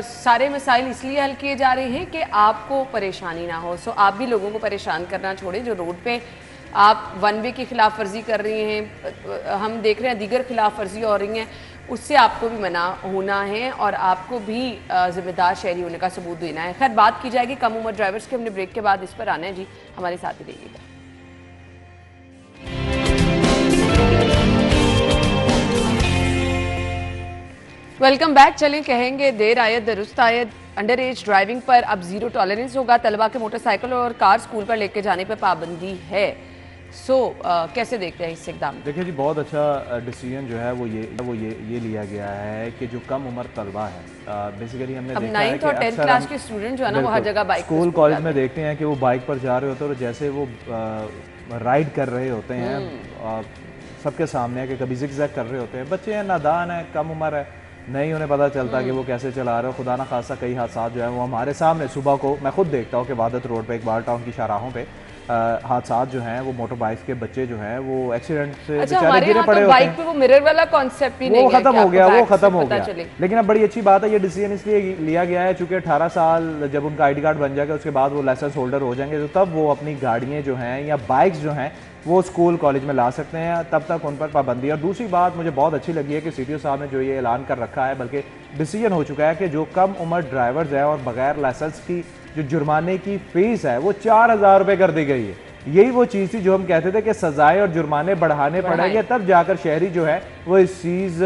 सारे मसाइल इसलिए हल किए जा रहे हैं कि आपको परेशानी ना हो। सो आप भी लोगों को परेशान करना छोड़ें। जो रोड पे आप 1 वे की खिलाफ वर्जी कर रही हैं, हम देख रहे हैं दीगर खिलाफ वर्जी हो रही हैं, उससे आपको भी मना होना है और आपको भी जिम्मेदार शहरी होने का सबूत देना है। खैर, बात की जाएगी कम उम्र ड्राइवर्स के, हमने ब्रेक के बाद इस पर आना है जी, हमारे साथ ही रहिएगा। Welcome back. चलें, कहेंगे देर आयत दुरुस्त आयत। अंडर एज ड्राइविंग पर अब 0 टॉलरेंस होगा। तलबा के मोटरसाइकिल और कार स्कूल पर लेके जाने पर पाबंदी है। कैसे देखते हैं इस इक़दाम? देखिए जी, बहुत अच्छा डिसीजन जो है वो ये लिया गया है कि जो कम उम्र तलबा है, बेसिकली हमने अब देखा है 9th कि और 10th क्लास के स्टूडेंट जो है ना, वो हर जगह बाइक स्कूल कॉलेज में देखते हैं कि वो बाइक पर जा रहे होते हैं, और जैसे वो राइड कर रहे होते हैं सबके सामने, कि कभी जिगजैग कर रहे होते हैं, बच्चे हैं, नादान है, कम उम्र है, नहीं उन्हें पता चलता कि वो कैसे चला रहे हो। खुदा ना खासा कई हादसा जो है वो हमारे सामने सुबह को, मैं खुद देखता हूँ कि वादत रोड पे, इकबाल टाउन की शाहराहों पे हादसा जो हैं वो मोटर बाइक के बच्चे जो हैं वो एक्सीडेंट से बेचारे गिरे पड़े होते हैं। बाइक पे वो मिरर वाला कॉन्सेप्ट ही नहीं है, वो खत्म हो गया, वो खत्म हो गया। चले। लेकिन अब बड़ी अच्छी बात है, ये डिसीजन इसलिए लिया गया है चूंकि 18 साल जब उनका आईडी कार्ड बन जाएगा उसके बाद वो लाइसेंस होल्डर हो जाएंगे, तो तब वो अपनी गाड़ियाँ जो हैं या बाइक्स जो हैं वो स्कूल कॉलेज में ला सकते हैं, तब तक उन पर पाबंदी है। और दूसरी बात मुझे बहुत अच्छी लगी है कि CTO साहब ने जो ये ऐलान कर रखा है, बल्कि डिसीजन हो चुका है कि जो कम उम्र ड्राइवर्स हैं और बगैर लाइसेंस की जो जुर्माने की फीस है वो 4000 रुपये कर दी गई है। यही वो चीज़ थी जो हम कहते थे कि सजाएं और जुर्माने बढ़ाने पड़ेंगे, तब जाकर शहरी जो है वो इस चीज़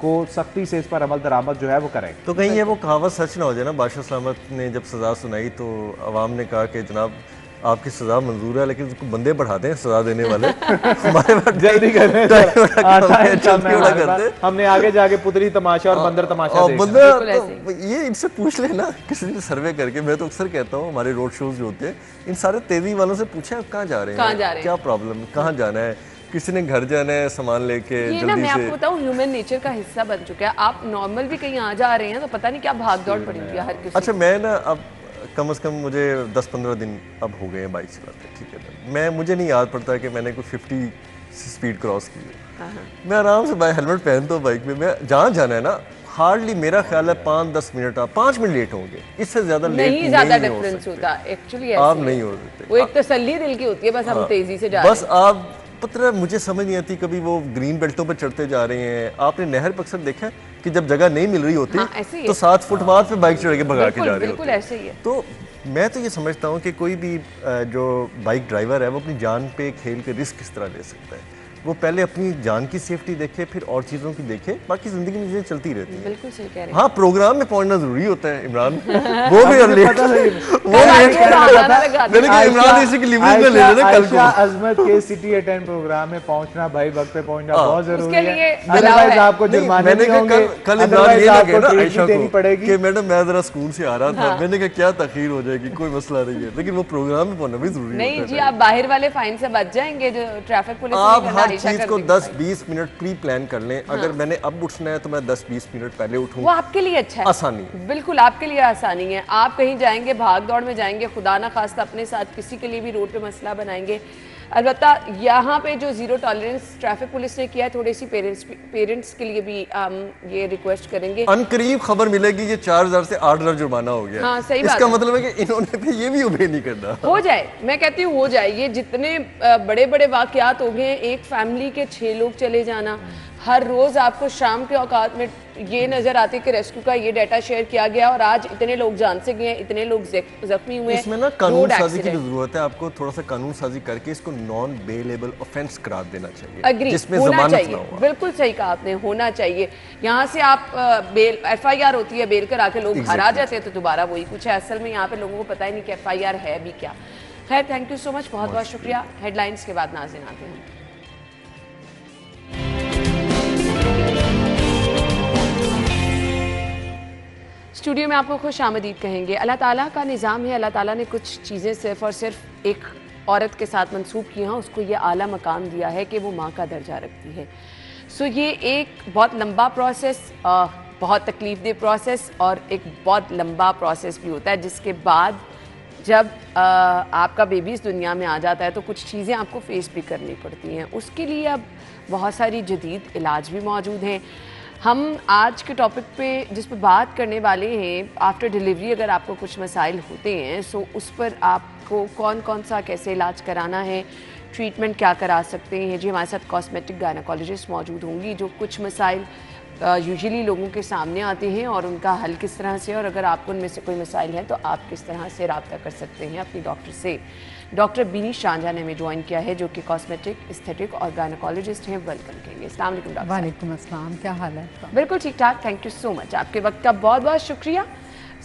को सख्ती से इस पर अमल दरामद जो है वो करेंगे। तो कहीं ये वो कहावत सच ना हो जाए ना, बादशाह सलामत ने जब सज़ा सुनाई तो अवाम ने कहा कि जनाब आपकी सज़ा मंजूर है, लेकिन उसको बंदे बढ़ाते हैं सज़ा देने वाले हमारे पास जल्दी करते हमने आगे जाके पुतली तमाशा और बंदर तमाशा तो ये इनसे पूछ लेना किसी ने सर्वे करके। मैं तो अक्सर कहता हूँ हमारे रोड शोज जो होते हैं इन सारे तेजी वालों से पूछे आप कहाँ जा रहे हैं, क्या प्रॉब्लम, कहाँ जाना है, किसी ने घर जाना है सामान लेके ये ना मैं आपको बताऊं ह्यूमन नेचर का हिस्सा बन चुका है। आप नॉर्मल भी कहीं आ जा रहे हैं तो पता नहीं क्या भाग दौड़ पड़ी हुई है हर किसी। अच्छा मैं ना अब कम से कम मुझे 10-15 दिन अब हो गए हैं बाइक चलाते, ठीक है। मुझे नहीं याद पड़ता कि मैंने कुछ 50 स्पीड क्रॉस की है। मैं आराम से हेलमेट पहनता हूँ बाइक में, मैं जहाँ जाना है ना हार्डली मेरा ख्याल है 5-10 मिनट, आप 5 मिनट लेट होंगे, इससे ज्यादा लेट नहीं ज्यादा डिफरेंस होता एक्चुअली। आप नहीं हो सकते, वो एक तसल्ली दिल की होती है, बस हम तेजी से जा रहे हैं। बस आप पता मुझे समझ नहीं आती, कभी वो ग्रीन बेल्टों पर चढ़ते जा रहे हैं। आपने नहर पर अक्सर देखा कि जब जगह नहीं मिल रही होती तो 7 फुटपाथ पे बाइक चढ़ के भगा के जा रहे बिल्कुल ऐसे ही है। तो मैं तो ये समझता हूँ कि कोई भी जो बाइक ड्राइवर है वो अपनी जान पे खेल के रिस्क किस तरह ले सकता है। वो पहले अपनी जान की सेफ्टी देखे, फिर और चीज़ों की देखे, बाकी ज़िंदगी में चीज़ें चलती रहती हैं। बिल्कुल सही कह रहे हैं। हाँ प्रोग्राम में पहुंचना ज़रूरी होता है इमरान, वो भी लेट इमरान इसी की लिमिट में ले लेना कल को। अजमत के सिटी अटेंड प्रोग्राम में पहुंचना, भाई वक्त पे पहुंचना बहुत जरूरी है, अदरवाइज आपको जुर्माने भी होंगे। कल इमरान ये लगे ना आयशा को कि मैडम मैं जरा स्कूल से आ रहा था, मैंने कहा क्या तखीर हो जाएगी, कोई मसला नहीं है, लेकिन वो प्रोग्राम में पहुंचना भी जरूरी है। नहीं जी, आप बाहर वाले फाइन से बच जाएंगे जो ट्रैफिक पुलिस चीज को 10-20 मिनट प्री प्लान कर लें। अगर मैंने अब उठना है तो मैं 10-20 मिनट पहले उठूं, वो आपके लिए अच्छा है, आसानी, बिल्कुल आपके लिए आसानी है। आप कहीं जाएंगे, भाग दौड़ में जाएंगे, खुदा ना खास्ता अपने साथ किसी के लिए भी रोड पे मसला बनाएंगे। अलबत्ता यहाँ पे जो जीरो टॉलरेंस ट्रैफिक पुलिस ने किया है, थोड़ी सी पेरेंट्स के लिए भी हम ये रिक्वेस्ट करेंगे। अनकरीब खबर मिलेगी ये 4000 से 8000 जुर्माना हो गया। हाँ, सही बात इसका मतलब है कि इन्होंने भी ये भी उम्मीद नहीं करना। हो जाए, मैं कहती हूँ हो जाए। ये जितने बड़े बड़े वाकयात हो गए, एक फैमिली के 6 लोग चले जाना, हर रोज आपको शाम के औकात में ये नजर आती है कि रेस्क्यू का ये डाटा शेयर किया गया और आज इतने लोग जान से गए, इतने लोग जख्मी हुए। इसमें ना कानून साजी की जरूरत है, आपको थोड़ा सा कानून साजी करके इसको नॉन बेलेबल ऑफेंस करार देना चाहिए, जिसमें जमानत ना हो। बिल्कुल सही कहा आपने, होना चाहिए। यहाँ से आप बेल FIR होती है, बेल करा के लोग घर आ जाते हैं तो दोबारा वही कुछ है। असल में यहाँ पे लोगों को पता ही नहीं कि FIR है भी क्या। खैर, थैंक यू सो मच, बहुत बहुत शुक्रिया। हेडलाइंस के बाद नाज़रीन आते हैं। स्टूडियो में आपको खुश आमदीद कहेंगे। अल्लाह ताला का निज़ाम है, अल्लाह ताला ने कुछ चीज़ें सिर्फ़ और सिर्फ एक औरत के साथ मंसूब की हैं, उसको ये आला मकाम दिया है कि वो माँ का दर्जा रखती है। सो ये एक बहुत लंबा प्रोसेस, बहुत तकलीफ़देह प्रोसेस और एक बहुत लंबा प्रोसेस भी होता है, जिसके बाद जब आपका बेबी इस दुनिया में आ जाता है तो कुछ चीज़ें आपको फेस भी करनी पड़ती हैं। उसके लिए अब बहुत सारी जदीद इलाज भी मौजूद हैं। हम आज के टॉपिक पे जिस पर बात करने वाले हैं, आफ्टर डिलीवरी अगर आपको कुछ मसाइल होते हैं सो उस पर आपको कौन कौन सा कैसे इलाज कराना है, ट्रीटमेंट क्या करा सकते हैं। जी, हमारे साथ कॉस्मेटिक गायनेकोलॉजिस्ट मौजूद होंगी जो कुछ मसाइल यूजुअली लोगों के सामने आते हैं और उनका हल किस तरह से, और अगर आपको उनमें से कोई मसाइल है तो आप किस तरह से रब्ता कर सकते हैं अपनी डॉक्टर से। डॉक्टर बीनी शांजा ने हमें ज्वाइन किया है जो कि कॉस्मेटिक, एस्थेटिक और गायनेकोलॉजिस्ट हैं। वेलकम करेंगे। अस्सलाम वालेकुम डॉक्टर। वालेकुम अस्सलाम, क्या हाल है आपका? बिल्कुल ठीक ठाक, थैंक यू सो मच। आपके वक्त का बहुत बहुत शुक्रिया।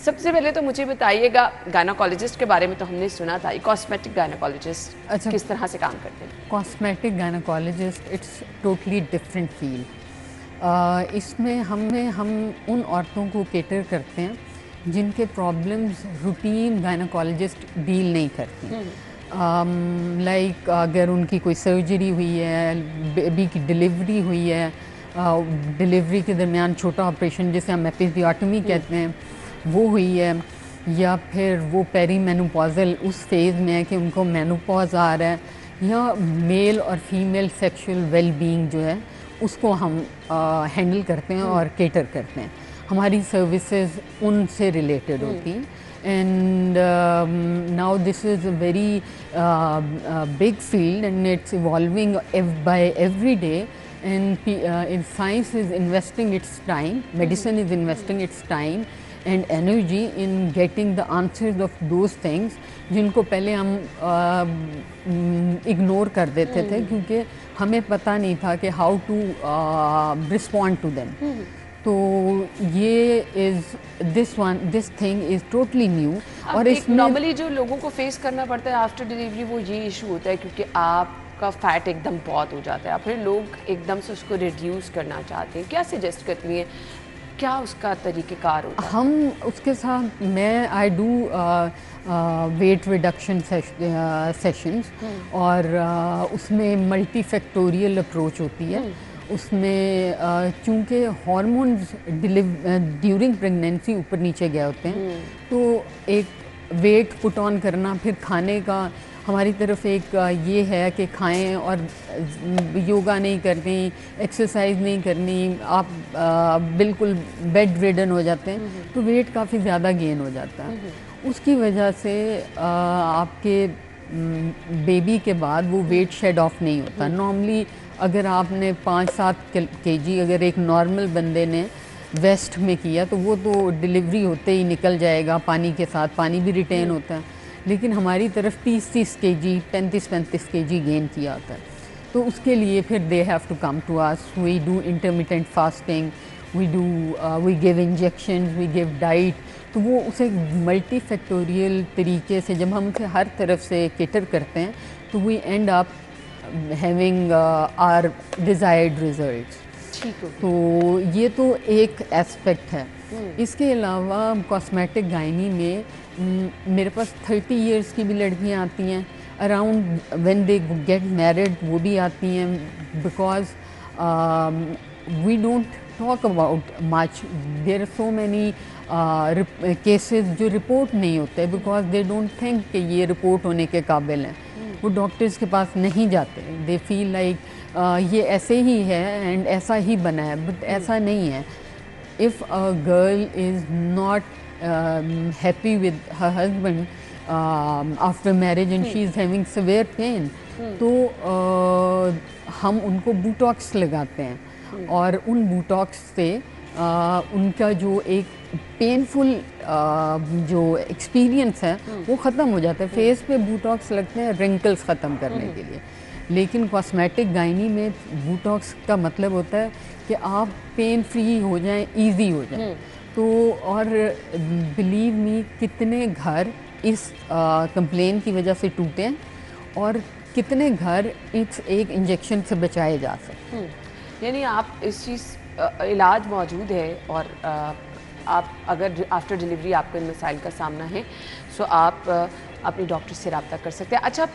सबसे पहले तो मुझे बताइएगा, गायनेकोलॉजिस्ट के बारे में तो हमने सुना था, कॉस्मेटिक गायनेकोलॉजिस्ट अच्छा, किस तरह से काम करते हैं? Cosmetic gynaecologist it's totally different field. इसमें हम उन औरतों को केटर करते हैं जिनके प्रॉब्लम्स रूटीन गायनेकोलॉजिस्ट डील नहीं करती। लाइक अगर उनकी कोई सर्जरी हुई है, बेबी की डिलीवरी हुई है डिलीवरी के दरमियान छोटा ऑपरेशन जिसे हम एपिसियोटमी कहते हैं वो हुई है, या फिर वो पेरी मेनोपॉजल उस फेज़ में है कि उनको मेनोपॉज आ रहा है, या मेल और फीमेल सेक्सुअल वेलबींग जो है उसको हम हैंडल करते हैं और केटर करते हैं। हमारी सर्विसेज उनसे रिलेटेड होती हैं। And now this is a very big field and it's evolving by every day, and science is investing its time, medicine is investing its time and energy in getting the answers of those things जिनको पहले हम ignore कर देते थे क्योंकि हमें पता नहीं था कि how to respond to them. तो ये this thing is totally new. और इसमें नॉर्मली जो लोगों को फेस करना पड़ता है आफ्टर डिलीवरी वो ये इशू होता है क्योंकि आपका फैट एकदम बहुत हो जाता है, फिर लोग एकदम से उसको रिड्यूस करना चाहते हैं, क्या सजेस्ट करती हैं, क्या उसका तरीक़ेकार होता है? हम उसके साथ मैं I do weight reduction sessions और उसमें मल्टी फैक्टोरियल अप्रोच होती है। उसमें चूँकि हार्मोन्स ड्यूरिंग प्रेगनेंसी ऊपर नीचे गए होते हैं तो एक वेट पुट ऑन करना, फिर खाने का हमारी तरफ एक ये है कि खाएं और योगा नहीं करनी, एक्सरसाइज नहीं करनी, आप बिल्कुल बेड रिडन हो जाते हैं तो वेट काफ़ी ज़्यादा गेन हो जाता है। उसकी वजह से आपके बेबी के बाद वो वेट शेड ऑफ नहीं होता। नॉर्मली अगर आपने 5-7 kg अगर एक नॉर्मल बंदे ने वेस्ट में किया तो वो तो डिलीवरी होते ही निकल जाएगा पानी के साथ, पानी भी रिटेन होता है। लेकिन हमारी तरफ 30-30 kg 35-35 kg गेन किया होता है। तो उसके लिए फिर they have to come to us, we do intermittent fasting, we give injections, we give diet. तो वो उसे मल्टी फैक्टोरियल तरीके से जब हम उसे हर तरफ से केटर करते हैं तो we end up having our desired results. तो ये तो एक एस्पेक्ट है। इसके अलावा कॉस्मेटिक गायनी में मेरे पास 30 इयर्स की भी लड़कियां आती हैं, around when they get married वो भी आती हैं, because we don't talk about much, there are so many cases जो रिपोर्ट नहीं होते बिकॉज दे डोंट थिंक कि ये रिपोर्ट होने के काबिल हैं। वो डॉक्टर्स के पास नहीं जाते, दे फील लाइक ये ऐसे ही है एंड ऐसा ही बना है, बट ऐसा नहीं है। If a girl is not happy with her husband after marriage and she is having severe pain तो हम उनको बूटॉक्स लगाते हैं और उन बूटॉक्स से उनका जो एक पेनफुल जो एक्सपीरियंस है वो ख़त्म हो जाता है। फेस पे बूटॉक्स लगते हैं रिंकल्स ख़त्म करने के लिए, लेकिन कॉस्मेटिक गायनी में बूटॉक्स का मतलब होता है कि आप पेन फ्री हो जाएं, इजी हो जाएं। तो और बिलीव मी कितने घर इस कंप्लेन की वजह से टूटे हैं और कितने घर इस एक इंजेक्शन से बचाए जा सकते हैं। यानी आप इस चीज़ इलाज मौजूद है और आप अगर आफ्टर डिलीवरी आपको इन मसाइल का सामना है सो आप अपने डॉक्टर से रब्ता कर सकते हैं। अच्छा,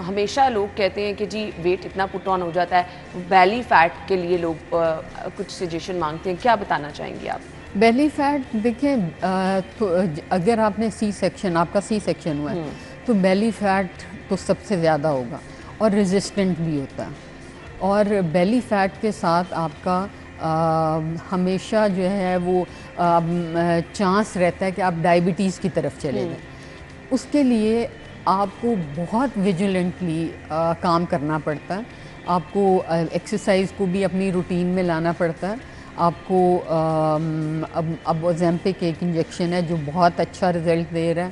हमेशा लोग कहते हैं कि जी वेट इतना पुट ऑन हो जाता है, बेली फैट के लिए लोग कुछ सजेशन मांगते हैं, क्या बताना चाहेंगे आप? बेली फैट देखिए, तो अगर आपने आपका सी सेक्शन हुआ है तो बेली फैट तो सबसे ज़्यादा होगा और रेजिस्टेंट भी होता है। और बेली फैट के साथ आपका हमेशा जो है वो चांस रहता है कि आप डायबिटीज़ की तरफ चले जाएं। उसके लिए आपको बहुत विजिलेंटली काम करना पड़ता है। आपको एक्सरसाइज को भी अपनी रूटीन में लाना पड़ता है। आपको अब ओज़ेम्पिक एक इंजेक्शन है जो बहुत अच्छा रिज़ल्ट दे रहा है,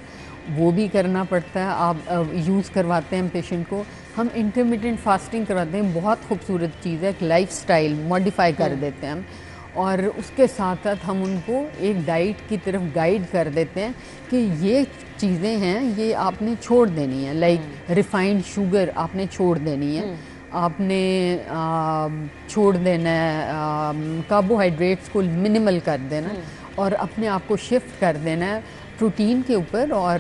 वो भी करना पड़ता है। आप यूज़ करवाते हैं पेशेंट को। हम इंटरमिटेंट फास्टिंग करवाते हैं, बहुत खूबसूरत चीज़ है, एक लाइफस्टाइल मॉडिफाई कर देते हैं हम। और उसके साथ साथ हम उनको एक डाइट की तरफ गाइड कर देते हैं कि ये चीज़ें हैं ये आपने छोड़ देनी है, लाइक रिफाइंड शुगर आपने छोड़ देनी है, आपने छोड़ देना है, कार्बोहाइड्रेट्स को मिनिमल कर देना और अपने आप को शिफ्ट कर देना है प्रोटीन के ऊपर और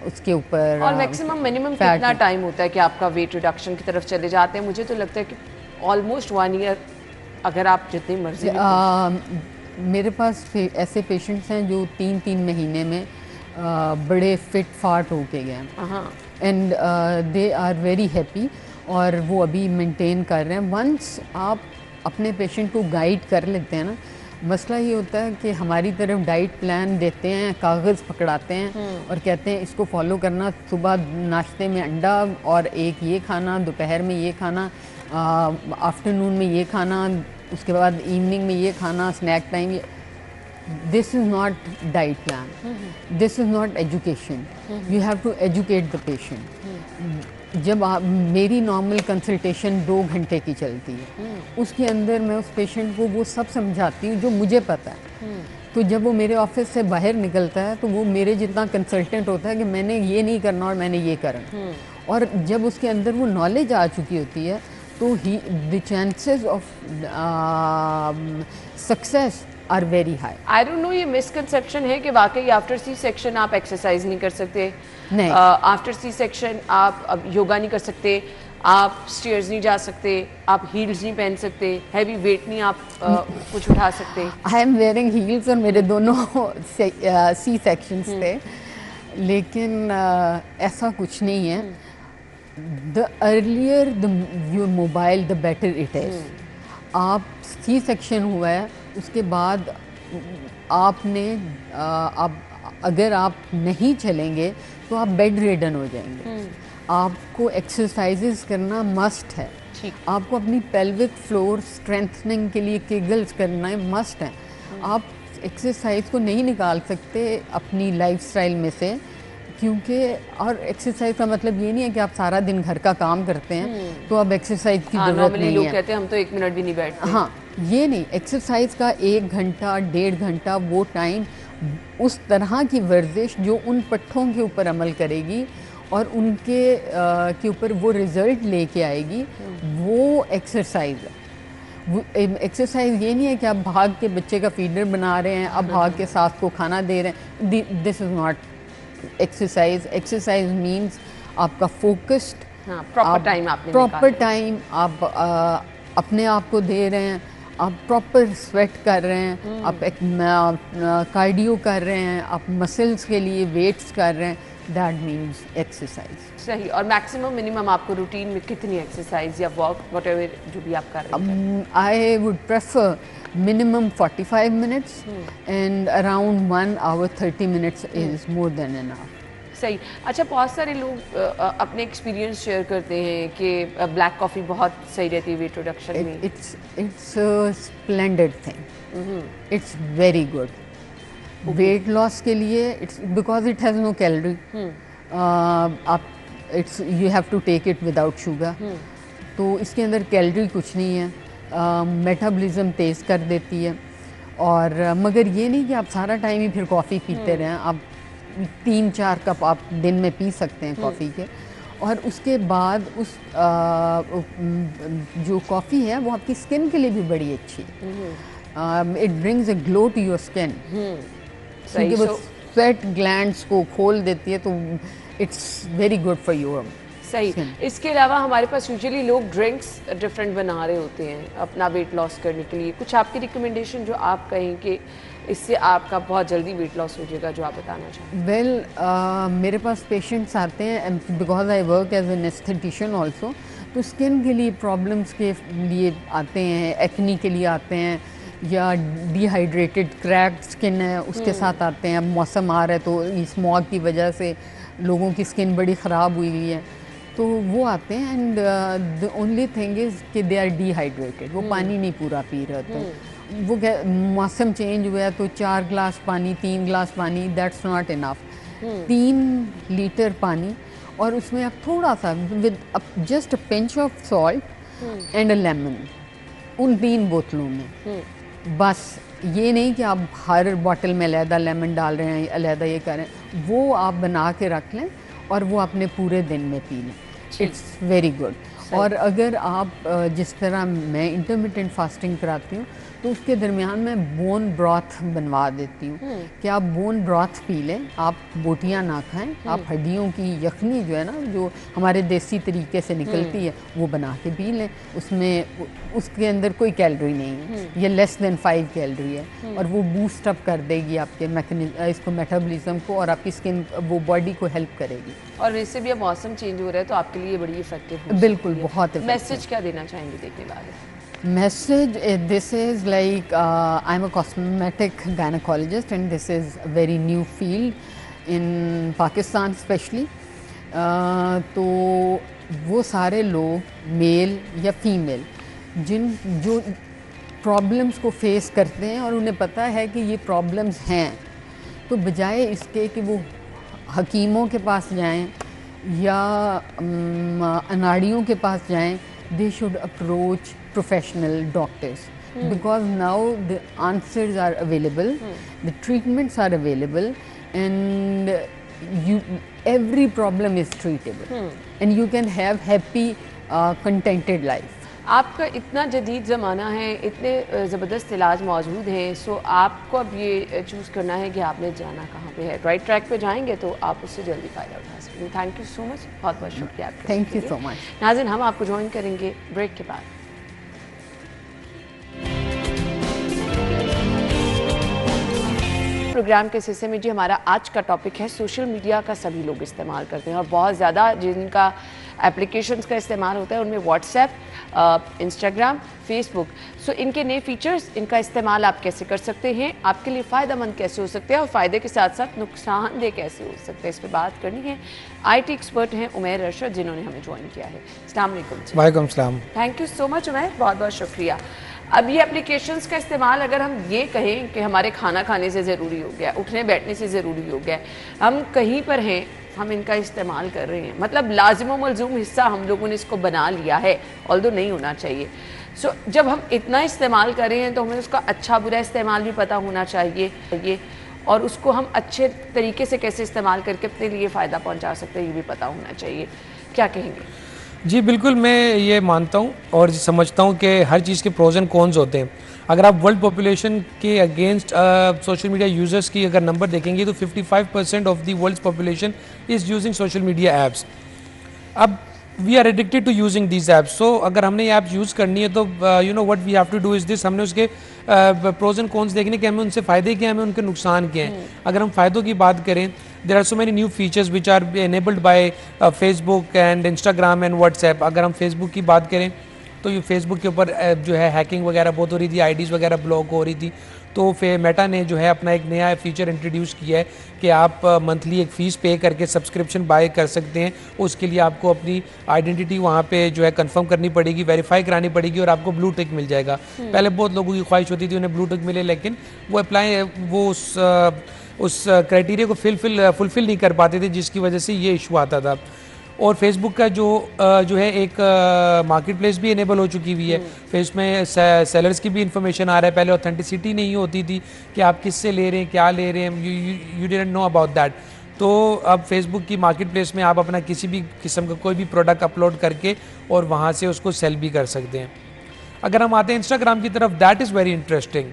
उसके ऊपर। और मैक्सिमम मिनिमम कितना टाइम होता है कि आपका वेट रिडक्शन की तरफ चले जाते हैं? मुझे तो लगता है कि ऑलमोस्ट 1 ईयर अगर आप जितनी मर्जी भी मेरे पास ऐसे पेशेंट्स हैं जो 3-3 महीने में बड़े फिट फाट होके गए हैं and they are very happy और वो अभी मेंटेन कर रहे हैं। वंस आप अपने पेशेंट को गाइड कर लेते हैं ना, मसला ये होता है कि हमारी तरफ डाइट प्लान देते हैं, कागज़ पकड़ाते हैं और कहते हैं इसको फॉलो करना, सुबह नाश्ते में अंडा और एक ये खाना, दोपहर में ये खाना, आफ्टरनून में ये खाना, उसके बाद इवनिंग में ये खाना, स्नैक टाइम ये। This is not diet plan, this is not education. You have to educate the patient. जब आप मेरी नॉर्मल कंसल्टेशन 2 घंटे की चलती है, उसके अंदर मैं उस पेशेंट को वो सब समझाती हूँ जो मुझे पता है। तो जब वो मेरे ऑफिस से बाहर निकलता है तो वो मेरे जितना कंसल्टेंट होता है कि मैंने ये नहीं करना और मैंने ये करना। और जब उसके अंदर वो नॉलेज आ चुकी होती है तो the chances of success are very high. I don't know, ये मिसकंसेप्शन है कि वाकई आफ्टर सी सेक्शन आप एक्सरसाइज नहीं कर सकते, नहीं, आफ्टर सी सेक्शन आप अब योगा नहीं कर सकते, आप स्टेयर्स नहीं जा सकते, आप हील्स नहीं पहन सकते, हैवी वेट नहीं आप कुछ उठा सकते। आई एम वेयरिंग हील्स और मेरे दोनों सी सेक्शंस थे, लेकिन ऐसा कुछ नहीं है। The earlier your mobile the better it is. आप सी सेक्शन हुआ है, उसके बाद आपने अगर आप नहीं चलेंगे तो आप बेड रिडन हो जाएंगे। आपको एक्सरसाइजेस करना मस्ट है। आपको अपनी पेल्विक फ्लोर स्ट्रेंथनिंग के लिए केगल्स करना मस्ट है। आप एक्सरसाइज को नहीं निकाल सकते अपनी लाइफस्टाइल में से, क्योंकि और एक्सरसाइज का मतलब ये नहीं है कि आप सारा दिन घर का काम करते हैं तो अब एक्सरसाइज की जरूरत नहीं लोग है। कहते हैं हम तो 1 मिनट भी नहीं बैठते। हाँ, ये नहीं, एक्सरसाइज का 1 घंटा 1.5 घंटा वो टाइम, उस तरह की वर्जिश जो उन पट्ठों के ऊपर अमल करेगी और उनके के ऊपर वो रिज़ल्ट लेके आएगी, वो एक्सरसाइज है। एक्सरसाइज ये नहीं है कि आप भाग के बच्चे का फीडर बना रहे हैं, अब भाग के सास को खाना दे रहे हैं। This is not exercise. Exercise means आपका फोकस्ड, प्रॉपर टाइम आप अपने आप को दे रहे हैं, आप प्रॉपर स्वेट कर रहे हैं, आप एक कार्डियो कर रहे हैं, आप मसल्स के लिए वेट्स कर रहे हैं, दैट मीन्स एक्सरसाइज। सही। और मैक्सिमम मिनिमम आपको रूटीन में कितनी एक्सरसाइज या वॉक व्हाटएवर जो भी आप कर रहे हैं? I would prefer minimum 45 minutes and around 1 hour 30 minutes is more than enough. सही। अच्छा, बहुत सारे लोग अपने एक्सपीरियंस शेयर करते हैं कि ब्लैक कॉफ़ी बहुत सही रहती है वेट रिडक्शन में। It's a splendid thing. It's very good. Weight loss के लिए it's because it has no calorie. आप you have to take it without sugar. तो इसके अंदर कैलोरी कुछ नहीं है, मेटाबॉलिज्म तेज़ कर देती है। और मगर ये नहीं कि आप सारा टाइम ही फिर कॉफ़ी पीते रहें। आप 3-4 कप आप दिन में पी सकते हैं कॉफ़ी के, और उसके बाद उस जो कॉफ़ी है वो आपकी स्किन के लिए भी बड़ी अच्छी है। It brings a glow to your skin, क्योंकि वो स्वेट ग्लैंड्स को खोल देती है, तो it's very good for your. सही। इसके अलावा हमारे पास यूजुअली लोग ड्रिंक्स डिफरेंट बना रहे होते हैं अपना वेट लॉस करने के लिए। कुछ आपकी रिकमेंडेशन जो आप कहें कि इससे आपका बहुत जल्दी वेट लॉस हो जाएगा, जो आप बताना चाहें? वेल, मेरे पास पेशेंट्स आते हैं because I work as an aesthetician also, तो स्किन के लिए प्रॉब्लम्स के लिए आते हैं, एक्नी के लिए आते हैं, या डिहाइड्रेटेड क्रैक्ड स्किन है उसके साथ आते हैं। अब मौसम आ रहा है तो स्मॉग की वजह से लोगों की स्किन बड़ी ख़राब हुई हुई है, तो वो आते हैं। And the only thing is कि दे आर डिहाइड्रेटेड, वो पानी नहीं पूरा पी रहे होते। वो मौसम चेंज हुआ है तो 4 गिलास पानी, 3 गिलास पानी, दैट्स नॉट इनफ। 3 लीटर पानी, और उसमें आप थोड़ा सा with just a pinch of salt and a lemon, उन 3 बोतलों में बस। ये नहीं कि आप हर बॉटल में अलहदा लेमन डाल रहे हैं, अलहदा ये कर रहे हैं, वो आप बना के रख लें और वो अपने पूरे दिन में पी लें। It's very good. और अगर आप जिस तरह मैं इंटरमिटेंट फास्टिंग कराती हूँ तो उसके दरमियान मैं बोन ब्रॉथ बनवा देती हूँ कि आप बोन ब्रॉथ पी लें, आप बोटियाँ ना खाएं, आप हड्डियों की यखनी जो है ना जो हमारे देसी तरीके से निकलती है वो बना के पी लें। उसमें उसके अंदर कोई कैलोरी नहीं है, ये लेस देन 5 कैलोरी है और वो बूस्ट अप कर देगी आपके इसको मेटाबॉलिज्म को और आपकी स्किन वो बॉडी को हेल्प करेगी। और वैसे भी अब मौसम चेंज हो रहा है तो आपके लिए बड़ी इफेक्टिव हो बिल्कुल बहुत मैसेज क्या देना चाहेंगे देखने वाले? Message, this is like I'm a cosmetic gynecologist and this is a very new field in Pakistan especially. तो वो सारे लोग मेल या फीमेल जो प्रॉब्लम्स को फेस करते हैं और उन्हें पता है कि ये प्रॉब्लम्स हैं, तो बजाय इसके कि वो हकीमों के पास जाएं या अनाड़ियों के पास जाएं, they should approach professional doctors because now the answers are available, the treatments are available and every problem is treatable and you can have happy contented life. आपका इतना जदीद ज़माना है, इतने ज़बरदस्त इलाज मौजूद हैं, सो आपको अब ये चूज़ करना है कि आपने जाना कहाँ पे है। राइट ट्रैक पे जाएंगे तो आप उससे जल्दी फ़ायदा उठा सकेंगे। थैंक यू सो मच, बहुत बहुत शुक्रिया आपका। Thank you so much. नाज़रीन, हम आपको ज्वाइन करेंगे ब्रेक के बाद। प्रोग्राम के सिलसिले में जी हमारा आज का टॉपिक है सोशल मीडिया का सभी लोग इस्तेमाल करते हैं और बहुत ज़्यादा जिनका एप्लीकेशंस का इस्तेमाल होता है उनमें व्हाट्सएप, इंस्टाग्राम, फेसबुक। सो इनके नए फीचर्स, इनका इस्तेमाल आप कैसे कर सकते हैं, आपके लिए फ़ायदेमंद कैसे हो सकते हैं और फ़ायदे के साथ साथ नुकसानदेह कैसे हो सकते हैं, इस पर बात करनी है। IT एक्सपर्ट हैं उमैर अरशद जिन्होंने हमें ज्वाइन किया है। अस्सलाम वालेकुम। वालेकुम सलाम। Thank you so much Umair, बहुत बहुत शुक्रिया। अब ये एप्लीकेशंस का इस्तेमाल अगर हम ये कहें कि हमारे खाना खाने से ज़रूरी हो गया, उठने बैठने से ज़रूरी हो गया, हम कहीं पर हैं, हम इनका इस्तेमाल कर रहे हैं, मतलब लाजिम व मलजूम हिस्सा हम लोगों ने इसको बना लिया है, ऑल्दो नहीं होना चाहिए। सो जब हम इतना इस्तेमाल कर रहे हैं तो हमें उसका अच्छा बुरा इस्तेमाल भी पता होना चाहिए और उसको हम अच्छे तरीके से कैसे इस्तेमाल करके अपने लिए फ़ायदा पहुँचा सकते हैं ये भी पता होना चाहिए। क्या कहेंगे? जी बिल्कुल, मैं ये मानता हूँ और समझता हूँ कि हर चीज़ के प्रोज एंड कॉन्स होते हैं। अगर आप वर्ल्ड पॉपुलेशन के अगेंस्ट सोशल मीडिया यूज़र्स की अगर नंबर देखेंगे तो 55% of the world's population is using social media apps. अब we are addicted to using these apps. So अगर हमने ये ऐप्स यूज़ करनी है तो you know what we have to do is this, हमने उसके प्रोज एंड कॉन्स देखने के, हमें उनसे फ़ायदे क्या हैं, हमें उनके नुकसान क्या हैं। अगर हम फ़ायदों की बात करें, there are so many new features which are enabled by Facebook and Instagram and WhatsApp. अगर हम फेसबुक की बात करें तो ये फेसबुक के ऊपर जो है हैकिंग वगैरह बहुत हो रही थी, IDs वगैरह ब्लॉक हो रही थी, तो मेटा ने जो है अपना एक नया फीचर इंट्रोड्यूस किया है कि आप मंथली एक फ़ीस पे करके सब्सक्रिप्शन बाय कर सकते हैं। उसके लिए आपको अपनी आइडेंटिटी वहाँ पे जो है कंफर्म करनी पड़ेगी, वेरीफाई करानी पड़ेगी और आपको ब्लू टिक मिल जाएगा। पहले बहुत लोगों की ख्वाहिश होती थी उन्हें ब्लू टिक मिले, लेकिन वो उस क्राइटेरिया को फुलफिल नहीं कर पाते थे, जिसकी वजह से ये इशू आता था। और फेसबुक का जो है एक मार्केट प्लेस भी इनेबल हो चुकी हुई है। फेस में सेलर्स की भी इंफॉर्मेशन आ रहा है। पहले ऑथेंटिसिटी नहीं होती थी कि आप किससे ले रहे हैं, क्या ले रहे हैं, you didn't know about that. तो अब फेसबुक की मार्केट प्लेस में आप अपना किसी भी किस्म का कोई भी प्रोडक्ट अपलोड करके और वहाँ से उसको सेल भी कर सकते हैं। अगर हम आते हैं इंस्टाग्राम की तरफ, दैट इज़ वेरी इंटरेस्टिंग।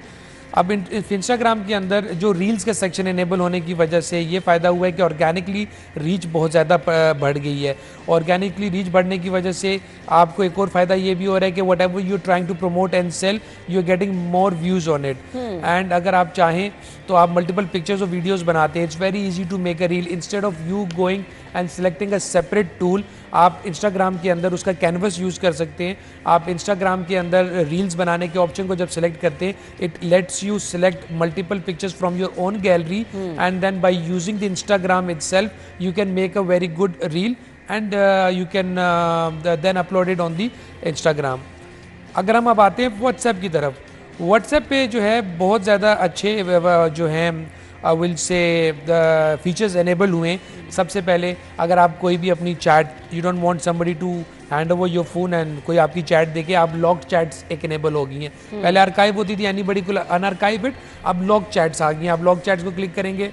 अब इंस्टाग्राम के अंदर जो रील्स का सेक्शन इनेबल होने की वजह से ये फ़ायदा हुआ है कि ऑर्गेनिकली रीच बहुत ज़्यादा बढ़ गई है। ऑर्गेनिकली रीच बढ़ने की वजह से आपको एक और फ़ायदा ये भी हो रहा है कि whatever you trying to promote and sell, you are getting more views on it. And अगर आप चाहें तो आप मल्टीपल पिक्चर्स और वीडियोज़ बनाते हैं, it's very easy to make a reel. Instead of you going and selecting a separate tool, आप Instagram के अंदर उसका कैनवस यूज़ कर सकते हैं। आप इंस्टाग्राम के अंदर रील्स बनाने के ऑप्शन को जब सेलेक्ट करते हैं, it lets you select multiple pictures from your own gallery and then by using the Instagram itself you can make a very good reel and you can then upload it on the Instagram. अगर हम अब आते हैं WhatsApp की तरफ, WhatsApp पे जो है बहुत ज़्यादा अच्छे जो हैं will say the features enable हुए हैं। सबसे पहले अगर आप कोई भी अपनी chat, you don't want somebody to hand over your phone एंड कोई आपकी चैट देखे, आप लॉक चैट्स एक एनेबल हो गई हैं। पहले आर्काइव होती थी, एनीबडी को अनआर्काइव इट, अब लॉक चैट्स आ गई हैं। आप लॉक चैट्स को क्लिक करेंगे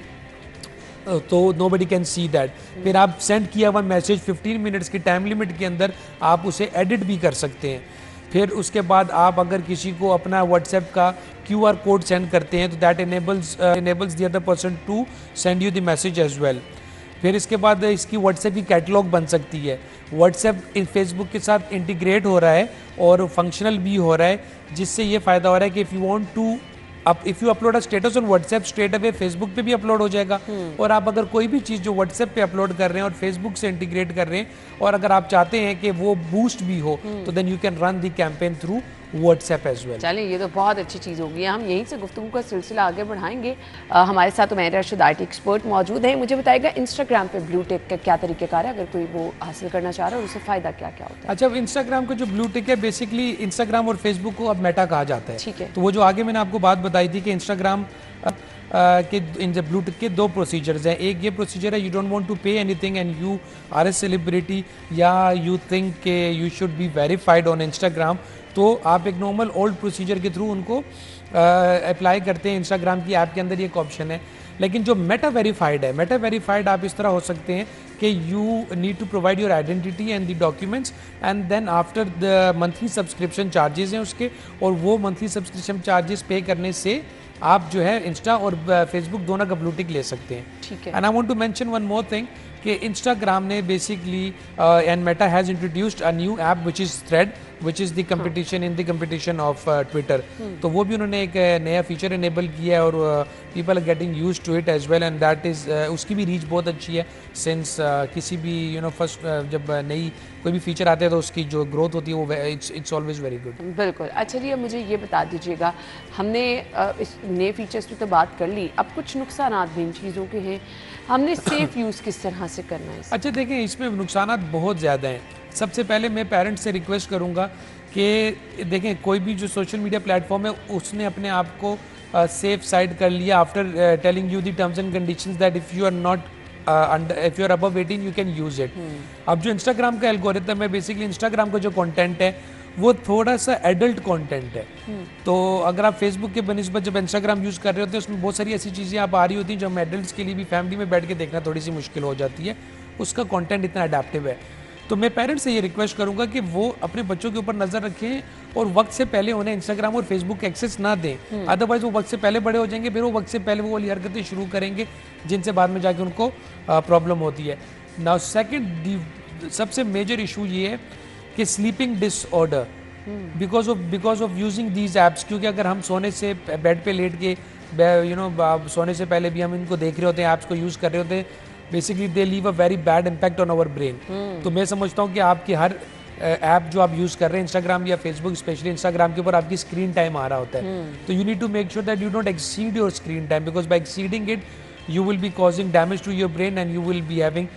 तो नोबडी कैन सी दैट। फिर आप सेंड किया हुआ मैसेज 15 मिनट्स की टाइम लिमिट के अंदर आप उसे एडिट भी कर सकते हैं। फिर उसके बाद आप अगर किसी को अपना व्हाट्सएप का QR कोड सेंड करते हैं तो that enables the other person to send you the message as well. फिर इसके बाद इसकी व्हाट्सएप की कैटलॉग बन सकती है। व्हाट्सएप फेसबुक के साथ इंटीग्रेट हो रहा है और फंक्शनल भी हो रहा है, जिससे ये फ़ायदा हो रहा है कि if you upload a status on WhatsApp straight away Facebook पे भी अपलोड हो जाएगा। और आप अगर कोई भी चीज़ जो व्हाट्सएप पे अपलोड कर रहे हैं और फेसबुक से इंटीग्रेट कर रहे हैं और अगर आप चाहते हैं कि वो बूस्ट भी हो तो then you can run the campaign through WhatsApp as well. चलिए, ये तो बहुत अच्छी चीज़ होगी। हम यहीं से गुफ्तगू का सिलसिला आगे बढ़ाएंगे। हमारे साथ उमैर रशीद IT एक्सपर्ट मौजूद हैं। मुझे बताएगा इंस्टाग्राम पे ब्लू टिक का क्या तरीक़ेकार है, अगर कोई वो हासिल करना चाह रहा है और उससे फ़ायदा क्या क्या होता है? अच्छा, इंस्टाग्राम का जो ब्लू टिक है बेसिकली इंस्टाग्राम और फेसबुक को अब मेटा कहा जाता है। ठीक है। तो वो जो आगे मैंने आपको बात बताई थी कि इंस्टाग्राम के इन ब्लू टिक के 2 प्रोसीजर्स हैं। एक ये प्रोसीजर है, you don't want to pay anything and you are a celebrity या यू थिंक के you should be verified on Instagram, तो आप एक नॉर्मल ओल्ड प्रोसीजर के थ्रू उनको अप्लाई करते हैं। इंस्टाग्राम की ऐप के अंदर ये एक ऑप्शन है। लेकिन जो मेटा वेरीफाइड है, मेटा वेरीफाइड आप इस तरह हो सकते हैं कि you need to provide your identity and the documents and then after the monthly subscription charges हैं उसके, और वो मंथली सब्सक्रिप्शन चार्जेस पे करने से आप जो है इंस्टा और फेसबुक दोनों का ब्लू टिक ले सकते हैं। ठीक है। And I want to mention one more thing कि इंस्टाग्राम ने basically and Meta has introduced a new app which is thread which is the competition in the competition of Twitter. तो वो भी उन्होंने एक नया फीचर इनेबल किया है और people are getting used to it as well and that is उसकी भी रीच बहुत अच्छी है सिंस किसी भी फर्स्ट जब नई कोई भी फीचर आते हैं तो उसकी जो ग्रोथ होती है वो इट्स ऑलवेज वेरी गुड। बिल्कुल। अच्छा जी, अब मुझे ये बता दीजिएगा, हमने इस नए फीचर्स की तो बात कर ली, अब कुछ नुकसानात भी इन चीज़ों के हैं, हमने सेफ यूज़ किस तरह से करना है? अच्छा देखें, इसमें नुकसानात बहुत ज़्यादा हैं। सबसे पहले मैं पेरेंट्स से रिक्वेस्ट करूंगा कि देखें, कोई भी जो सोशल मीडिया प्लेटफॉर्म है उसने अपने आप को सेफ साइड कर लिया after telling you the terms and conditions that if you are not if you are above 18 you can use it. अब जो इंस्टाग्राम का एल्गोरिथम है, बेसिकली इंस्टाग्राम का जो कंटेंट है वो थोड़ा सा एडल्ट कंटेंट है। तो अगर आप फेसबुक के बनिस्बत जब इंस्टाग्राम यूज़ कर रहे होते हैं उसमें बहुत सारी ऐसी चीज़ें आप आ रही होती हैं जो हम एडल्ट्स के लिए भी फैमिली में बैठ के देखना थोड़ी सी मुश्किल हो जाती है, उसका कंटेंट इतना अडेप्टिव है। तो मैं पेरेंट्स से ये रिक्वेस्ट करूंगा कि वो अपने बच्चों के ऊपर नज़र रखें और वक्त से पहले उन्हें इंस्टाग्राम और फेसबुक एक्सेस ना दें, अदरवाइज वो वक्त से पहले बड़े हो जाएंगे, फिर वो वक्त से पहले वो वाली हरकतें शुरू करेंगे जिनसे बाद में जाके उनको प्रॉब्लम होती है। नाउ सेकंड सबसे मेजर इशू ये है कि sleeping disorder because of using these apps, क्योंकि अगर हम सोने से बेड पे लेट के सोने से पहले भी हम इनको देख रहे होते हैं, ऐप्स को यूज़ कर रहे होते हैं, basically they leave a very bad impact on our brain. तो मैं समझता हूँ कि आपकी हर ऐप जो आप यूज़ कर रहे हैं इंस्टाग्राम या फेसबुक, स्पेशली इंस्टाग्राम के ऊपर आपकी स्क्रीन टाइम आ रहा होता है, तो you need to make sure that you don't exceed your screen time, because by exceeding it you will be causing damage to your brain and you will be having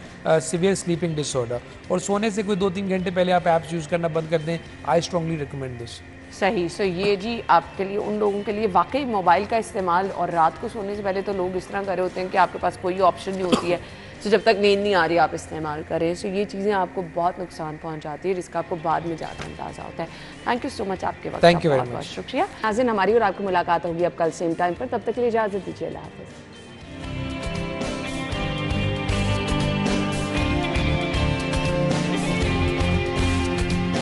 severe sleeping disorder। और सोने से कोई 2-3 घंटे पहले आप apps use करना बंद कर दें। I strongly recommend this. सही। सो ये जी आपके लिए, उन लोगों के लिए वाकई मोबाइल का इस्तेमाल और रात को सोने से पहले तो लोग इस तरह कर रहे होते हैं कि आपके पास कोई ऑप्शन नहीं होती है, तो जब तक नींद नहीं आ रही आप इस्तेमाल करें। सो ये चीज़ें आपको बहुत नुकसान पहुंचाती है जिसका आपको बाद में ज़्यादा अंदाज़ा होता है। थैंक यू सो मच आपके वक्त। Thank you very much. शुक्रिया। नाज़रीन, हमारी और आपकी मुलाकात होगी अब कल सेम टाइम पर, तब तक के लिए इजाज़त दीजिए। अल्लाह हाफ़िज़।